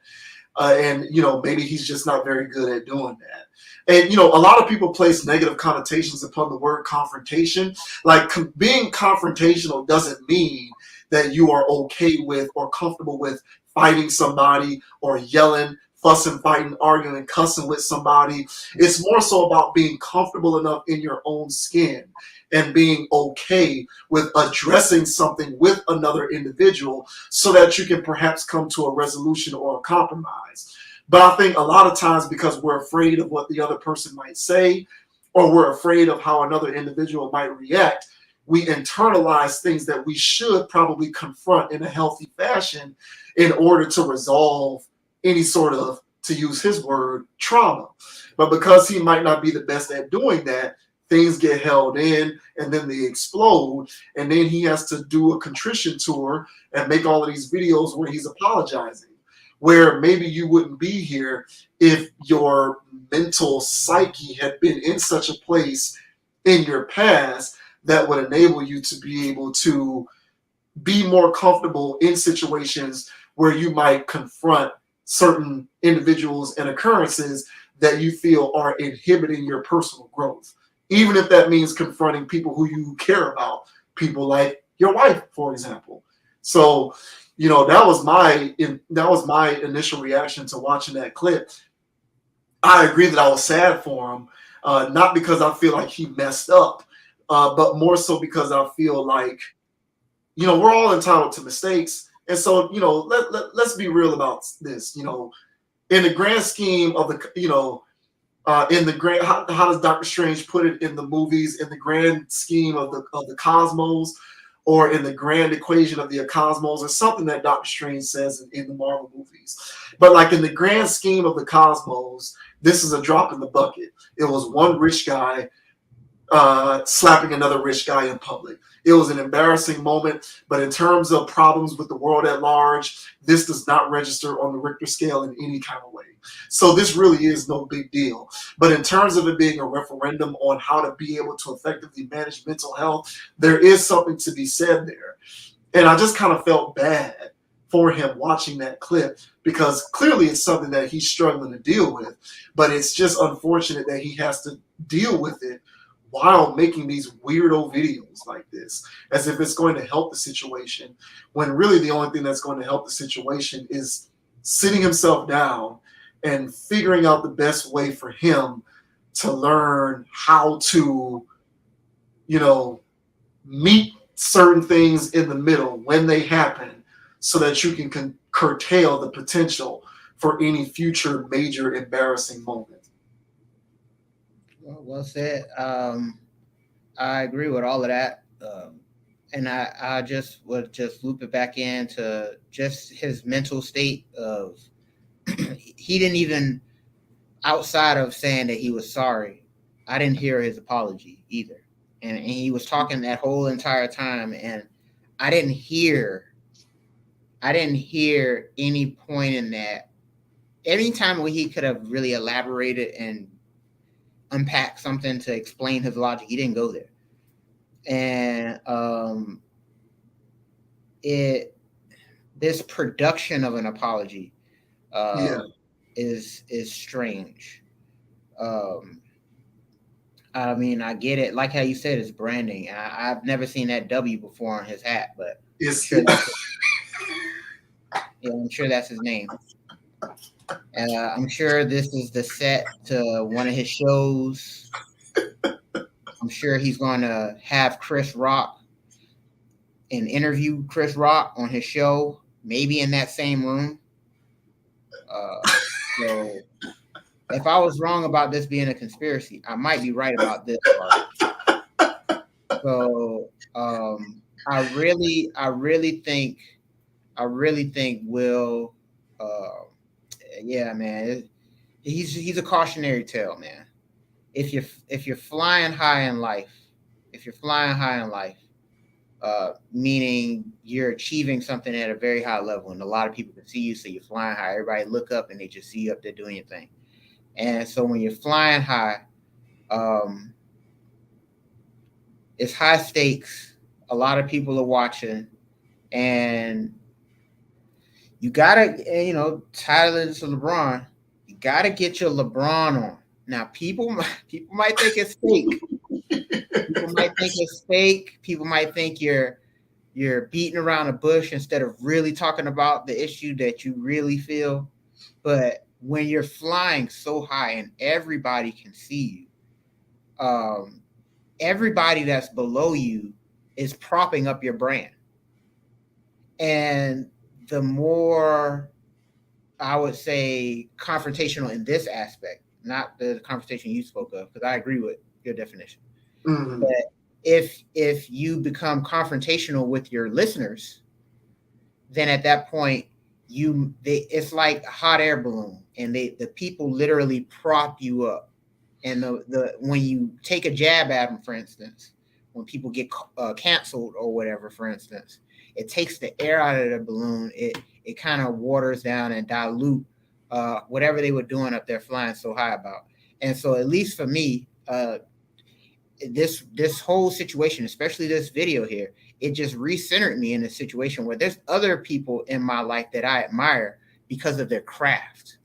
And maybe he's just not very good at doing that. And a lot of people place negative connotations upon the word confrontation. Like, being confrontational doesn't mean that you are okay with or comfortable with fighting somebody or yelling, fussing, fighting, arguing, cussing with somebody. It's more so about being comfortable enough in your own skin and being okay with addressing something with another individual so that you can perhaps come to a resolution or a compromise. But I think a lot of times, because we're afraid of what the other person might say, or we're afraid of how another individual might react, we internalize things that we should probably confront in a healthy fashion in order to resolve any sort of, to use his word, trauma. But because he might not be the best at doing that, things get held in and then they explode. And then he has to do a contrition tour and make all of these videos where he's apologizing, where maybe you wouldn't be here if your mental psyche had been in such a place in your past that would enable you to be able to be more comfortable in situations where you might confront certain individuals and occurrences that you feel are inhibiting your personal growth, even if that means confronting people who you care about, people like your wife, for example. So, that was my initial reaction to watching that clip. I agree that I was sad for him, not because I feel like he messed up, but more so because I feel like, we're all entitled to mistakes. And so, let's be real about this. In the grand scheme of the, how does Doctor Strange put it in the movies? In the grand scheme of the cosmos, or in the grand equation of the cosmos, or something that Doctor Strange says in the Marvel movies. But like in the grand scheme of the cosmos, this is a drop in the bucket. It was one rich guy slapping another rich guy in public. It was an embarrassing moment, but in terms of problems with the world at large, this does not register on the Richter scale in any kind of way. So this really is no big deal. But in terms of it being a referendum on how to be able to effectively manage mental health, there is something to be said there. And I just kind of felt bad for him watching that clip, because clearly it's something that he's struggling to deal with, but it's just unfortunate that he has to deal with it while making these weirdo videos like this, as if it's going to help the situation, when really the only thing that's going to help the situation is sitting himself down and figuring out the best way for him to learn how to, meet certain things in the middle when they happen, so that you can curtail the potential for any future major embarrassing moment. Well said. I agree with all of that. And I just would just loop it back into just his mental state of he didn't even, outside of saying that he was sorry, I didn't hear his apology either. And he was talking that whole entire time, and I didn't hear any point in that. Any time where he could have really elaborated and unpacked something to explain his logic, he didn't go there. And this production of an apology is strange. I mean, I get it. Like how you said, it's branding. I've never seen that W before on his hat, but I'm sure that's his name. I'm sure this is the set to one of his shows. I'm sure he's going to have Chris Rock and interview Chris Rock on his show, maybe in that same room. So if I was wrong about this being a conspiracy, I might be right about this part. So I really think Will, yeah, man, he's a cautionary tale, man. If you're flying high in life, meaning you're achieving something at a very high level, and a lot of people can see you, so you're flying high. Everybody look up and they just see you up there doing your thing. And so when you're flying high, it's high stakes. A lot of people are watching, and you gotta, Tyler to LeBron, you gotta get your LeBron on. Now, people might think it's fake. People might think it's fake. People might think you're beating around the bush instead of really talking about the issue that you really feel. But when you're flying so high and everybody can see you, everybody that's below you is propping up your brand. And the more, I would say, confrontational in this aspect, not the confrontation you spoke of, because I agree with your definition. Mm-hmm. But if you become confrontational with your listeners, then at that point, it's like a hot air balloon, and the people literally prop you up. And when you take a jab at them, for instance, when people get canceled or whatever, for instance, it takes the air out of the balloon. It kind of waters down and dilute whatever they were doing up there flying so high about. And so, at least for me, this whole situation, especially this video here, it just recentered me in a situation where there's other people in my life that I admire because of their craft,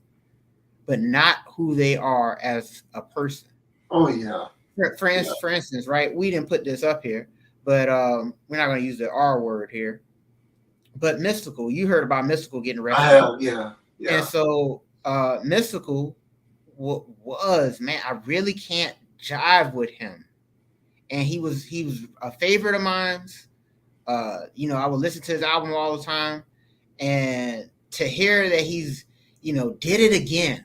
but not who they are as a person. Oh yeah. For instance, right? We didn't put this up here, but we're not going to use the R word here. But Mystical, you heard about Mystical getting arrested. Yeah. And so Mystical was, man, I really can't jive with him. And he was a favorite of mine. I would listen to his album all the time, and to hear that he's, did it again.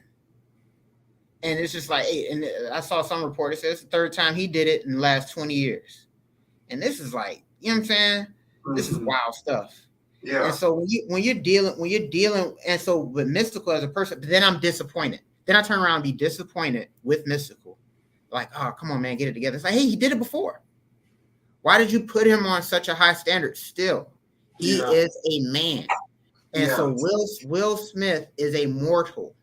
And it's just like, and I saw some report that says it's the third time he did it in the last 20 years. And this is like, you know what I'm saying? This is Mhm. wild stuff. Yeah. And so when you're dealing, and so with Mystical as a person, then I'm disappointed. Then I turn around and be disappointed with Mystical. Like, oh, come on, man, get it together. It's like, hey, he did it before. Why did you put him on such a high standard still? He Yeah. is a man. And Yeah. so Will Smith is a mortal.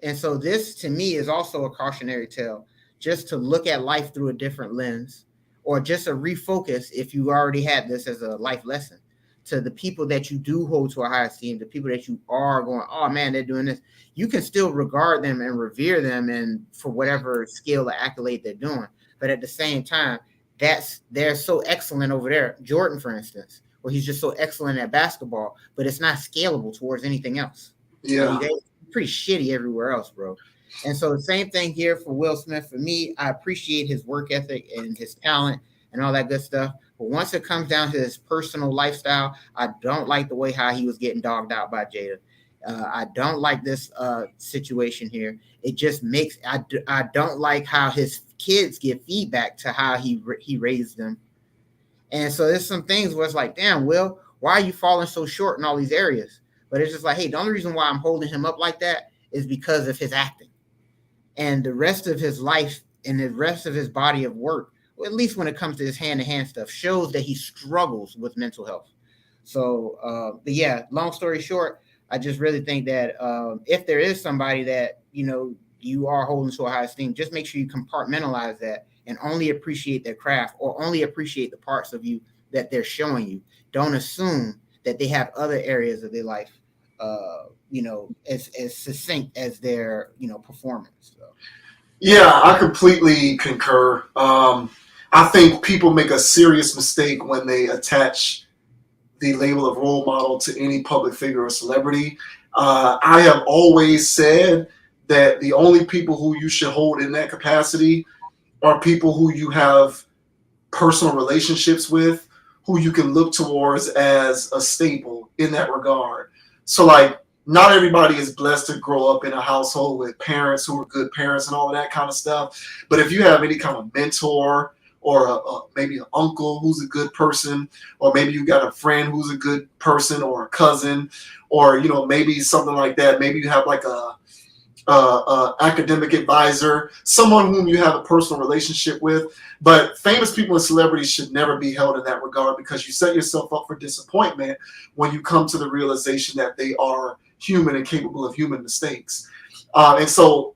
And so this to me is also a cautionary tale, just to look at life through a different lens, or just a refocus if you already had this as a life lesson, to the people that you do hold to a high esteem, the people that you are going, oh man, they're doing this. You can still regard them and revere them and for whatever skill or accolade they're doing. But at the same time, they're so excellent over there. Jordan, for instance, where he's just so excellent at basketball, but it's not scalable towards anything else. Yeah. They're pretty shitty everywhere else, bro. And so the same thing here for Will Smith. For me, I appreciate his work ethic and his talent and all that good stuff. But once it comes down to his personal lifestyle, I don't like the way how he was getting dogged out by Jada. I don't like this situation here. It just makes I don't like how his kids give feedback to how he raised them. And so there's some things where it's like, damn, Will, why are you falling so short in all these areas? But it's just like, hey, the only reason why I'm holding him up like that is because of his acting. And the rest of his life and the rest of his body of work, or at least when it comes to his hand-to-hand stuff, shows that he struggles with mental health. So, but yeah, long story short, I just really think that if there is somebody that, you are holding to a high esteem, just make sure you compartmentalize that and only appreciate their craft, or only appreciate the parts of you that they're showing you. Don't assume that they have other areas of their life, as succinct as their, performance. So. Yeah, I completely concur. I think people make a serious mistake when they attach the label of role model to any public figure or celebrity. I have always said that the only people who you should hold in that capacity are people who you have personal relationships with, who you can look towards as a staple in that regard. So, like, not everybody is blessed to grow up in a household with parents who are good parents and all of that kind of stuff. But if you have any kind of mentor, or maybe an uncle who's a good person, or maybe you got a friend who's a good person, or a cousin, or maybe something like that. Maybe you have like a academic advisor, someone whom you have a personal relationship with. But famous people and celebrities should never be held in that regard, because you set yourself up for disappointment when you come to the realization that they are human and capable of human mistakes. And so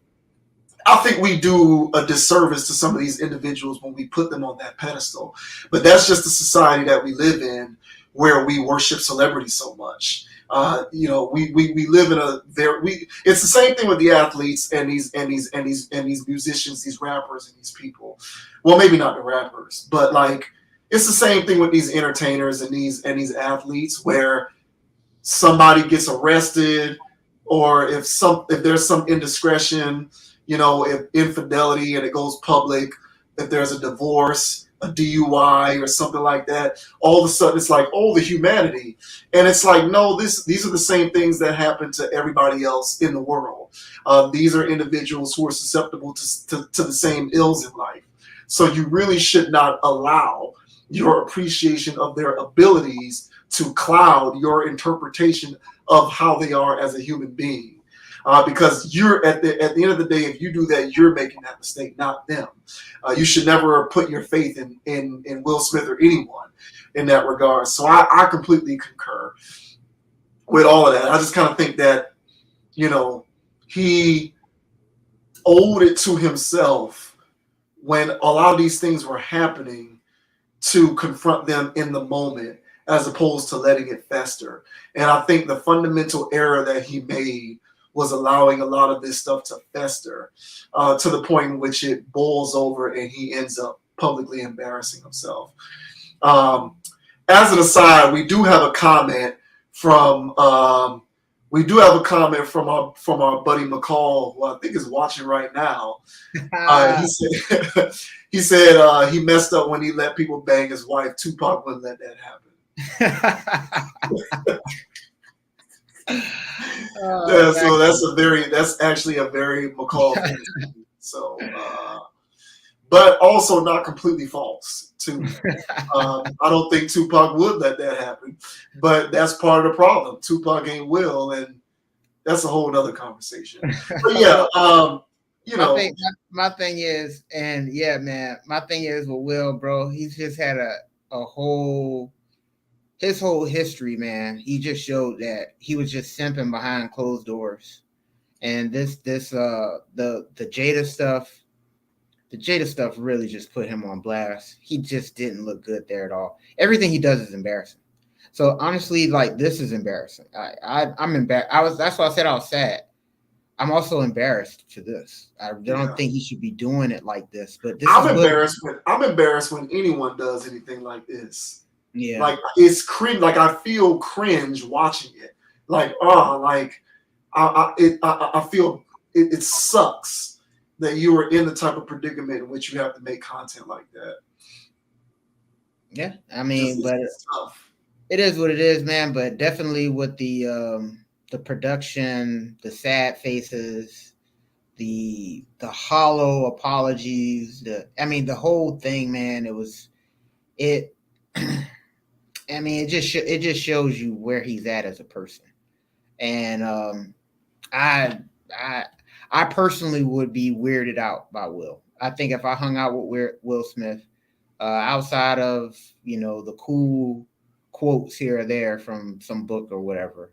I think we do a disservice to some of these individuals when we put them on that pedestal. But that's just the society that we live in, where we worship celebrities so much. We live in it's the same thing with the athletes and these musicians, these rappers and these people. Well, maybe not the rappers, but like it's the same thing with these entertainers and these athletes, where somebody gets arrested, or if there's some indiscretion, if infidelity and it goes public, if there's a divorce, a DUI or something like that, all of a sudden it's like, oh, the humanity. And it's like, no, these are the same things that happen to everybody else in the world. These are individuals who are susceptible to the same ills in life. So you really should not allow your appreciation of their abilities to cloud your interpretation of how they are as a human being. Because you're at the end of the day, if you do that, you're making that mistake, not them. You should never put your faith in Will Smith or anyone in that regard. So I completely concur with all of that. I just kind of think that, he owed it to himself when a lot of these things were happening to confront them in the moment, as opposed to letting it fester. And I think the fundamental error that he made was allowing a lot of this stuff to fester to the point in which it boils over and he ends up publicly embarrassing himself. As an aside, we do have a comment from our buddy McCall, who I think is watching right now. He said he messed up when he let people bang his wife. Tupac wouldn't let that happen. So that's actually a very McCall thing. So, but also not completely false too. I don't think Tupac would let that happen, but that's part of the problem. Tupac ain't will, and that's a whole nother conversation. But yeah, you my know, thing, my thing is, and yeah, man, my thing is with Will, bro. He's just had a whole his whole history, man. He just showed that he was just simping behind closed doors, and the Jada stuff really just put him on blast. He just didn't look good there at all. Everything he does is embarrassing. So honestly, like this is embarrassing. I'm embarrassed. That's why I said I was sad. I'm also embarrassed to this. I don't think he should be doing it like this. But this I'm is embarrassed when anyone does anything like this. Yeah. Like it's cringe. Like I feel cringe watching it. Like I feel it sucks that you are in the type of predicament in which you have to make content like that. Yeah, I mean, but it's tough. It is what it is, man. But definitely with the production, the sad faces, the hollow apologies, the whole thing, man. It. I mean, it just shows you where he's at as a person, and I I personally would be weirded out by Will. I think if I hung out with Will Smith, outside of the cool quotes here or there from some book or whatever,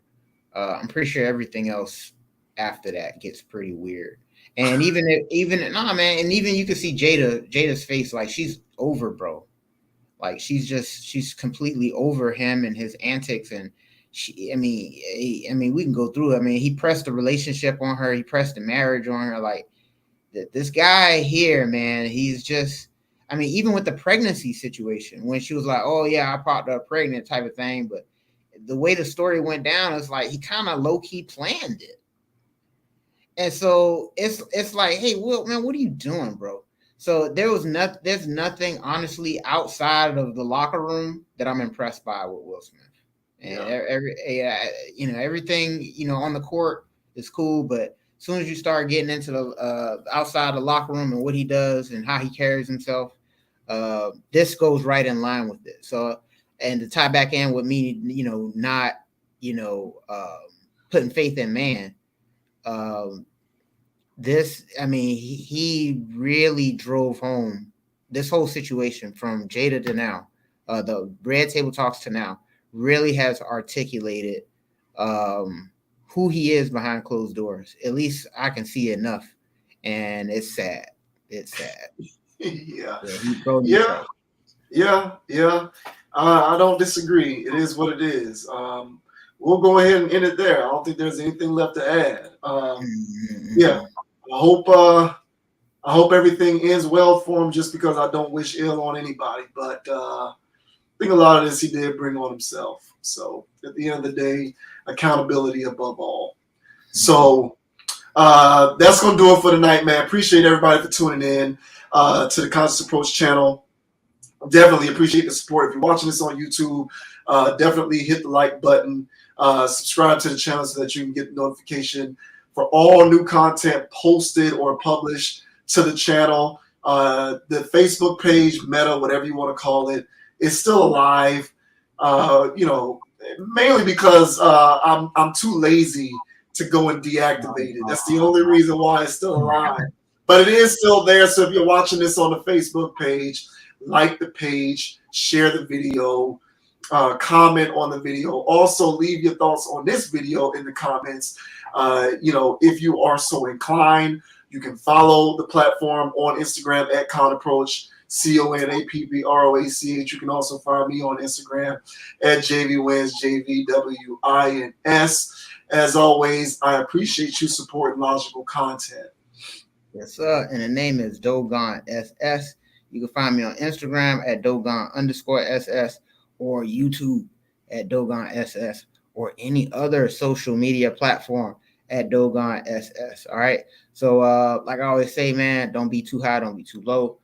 I'm pretty sure everything else after that gets pretty weird. And even man, and even you can see Jada's face, like she's over, bro. Like she's completely over him and his antics, and we can go through it. I mean, he pressed the relationship on her, he pressed the marriage on her. Like this guy here, man, he's just. I mean, even with the pregnancy situation, when she was like, "Oh yeah, I popped up pregnant," type of thing, but the way the story went down, it's like he kind of low key planned it, and so it's like, hey, Will, man, what are you doing, bro? So there's nothing honestly outside of the locker room that I'm impressed by with Will Smith. And everything on the court is cool, but as soon as you start getting into the outside the locker room and what he does and how he carries himself, this goes right in line with it. So, and to tie back in with me, not putting faith in man. He really drove home this whole situation from Jada to now, the Red Table Talks to now, really has articulated who he is behind closed doors. At least I can see enough, and it's sad. It's sad. Yeah. I don't disagree. It is what it is. We'll go ahead and end it there. I don't think there's anything left to add. Yeah. I hope everything ends well for him, just because I don't wish ill on anybody. But I think a lot of this he did bring on himself. So at the end of the day, accountability above all. So that's going to do it for tonight, man. Appreciate everybody for tuning in to the Conscious Approach channel. Definitely appreciate the support. If you're watching this on YouTube, definitely hit the like button. Subscribe to the channel so that you can get the notification for all new content posted or published to the channel. The Facebook page, Meta, whatever you want to call it, is still alive. Mainly because I'm too lazy to go and deactivate it. That's the only reason why it's still alive. But it is still there. So if you're watching this on the Facebook page, like the page, share the video, comment on the video. Also, leave your thoughts on this video in the comments. If you are so inclined, you can follow the platform on Instagram at ConApproach, ConAppBroach. You can also find me on Instagram at JVWins, JVWINS. As always, I appreciate you supporting logical content. Yes, sir. And the name is Dogon SS. You can find me on Instagram at Dogon_SS or YouTube at Dogon SS or any other social media platform at Dogon SS. All right. So like I always say, man, don't be too high, don't be too low.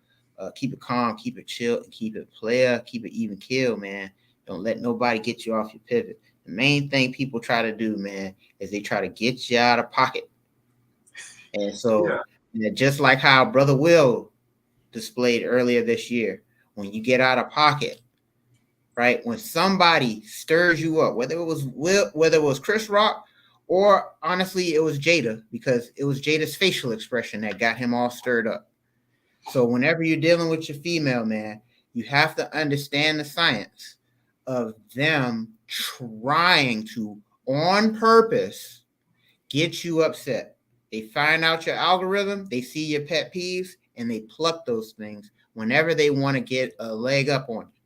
Keep it calm, keep it chill, and keep it player, keep it even kill, man. Don't let nobody get you off your pivot. The main thing people try to do, man, is they try to get you out of pocket. And so just like how Brother Will displayed earlier this year. When you get out of pocket, right? When somebody stirs you up, whether it was Chris Rock, or honestly it was Jada, because it was Jada's facial expression that got him all stirred up. So whenever you're dealing with your female, man, you have to understand the science of them trying to, on purpose, get you upset. They find out your algorithm, they see your pet peeves, and they pluck those things whenever they want to get a leg up on you.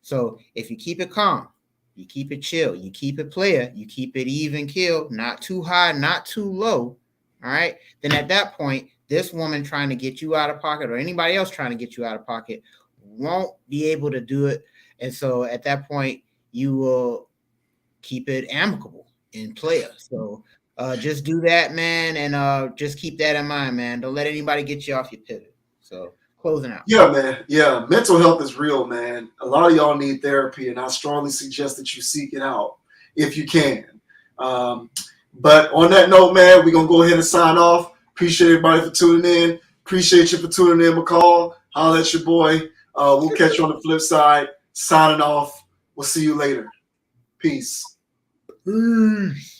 So if you keep it calm, you keep it chill, you keep it player, you keep it even kill, not too high, not too low, all right? Then at that point, this woman trying to get you out of pocket, or anybody else trying to get you out of pocket, won't be able to do it. And so at that point, you will keep it amicable in player. So just do that, man, and just keep that in mind, man. Don't let anybody get you off your pivot. So closing out. Yeah, man. Yeah, mental health is real, man. A lot of y'all need therapy, and I strongly suggest that you seek it out if you can. But on that note, man, we're going to go ahead and sign off. Appreciate everybody for tuning in. Appreciate you for tuning in, McCall. Holla at your boy. We'll catch you on the flip side. Signing off. We'll see you later. Peace. Peace.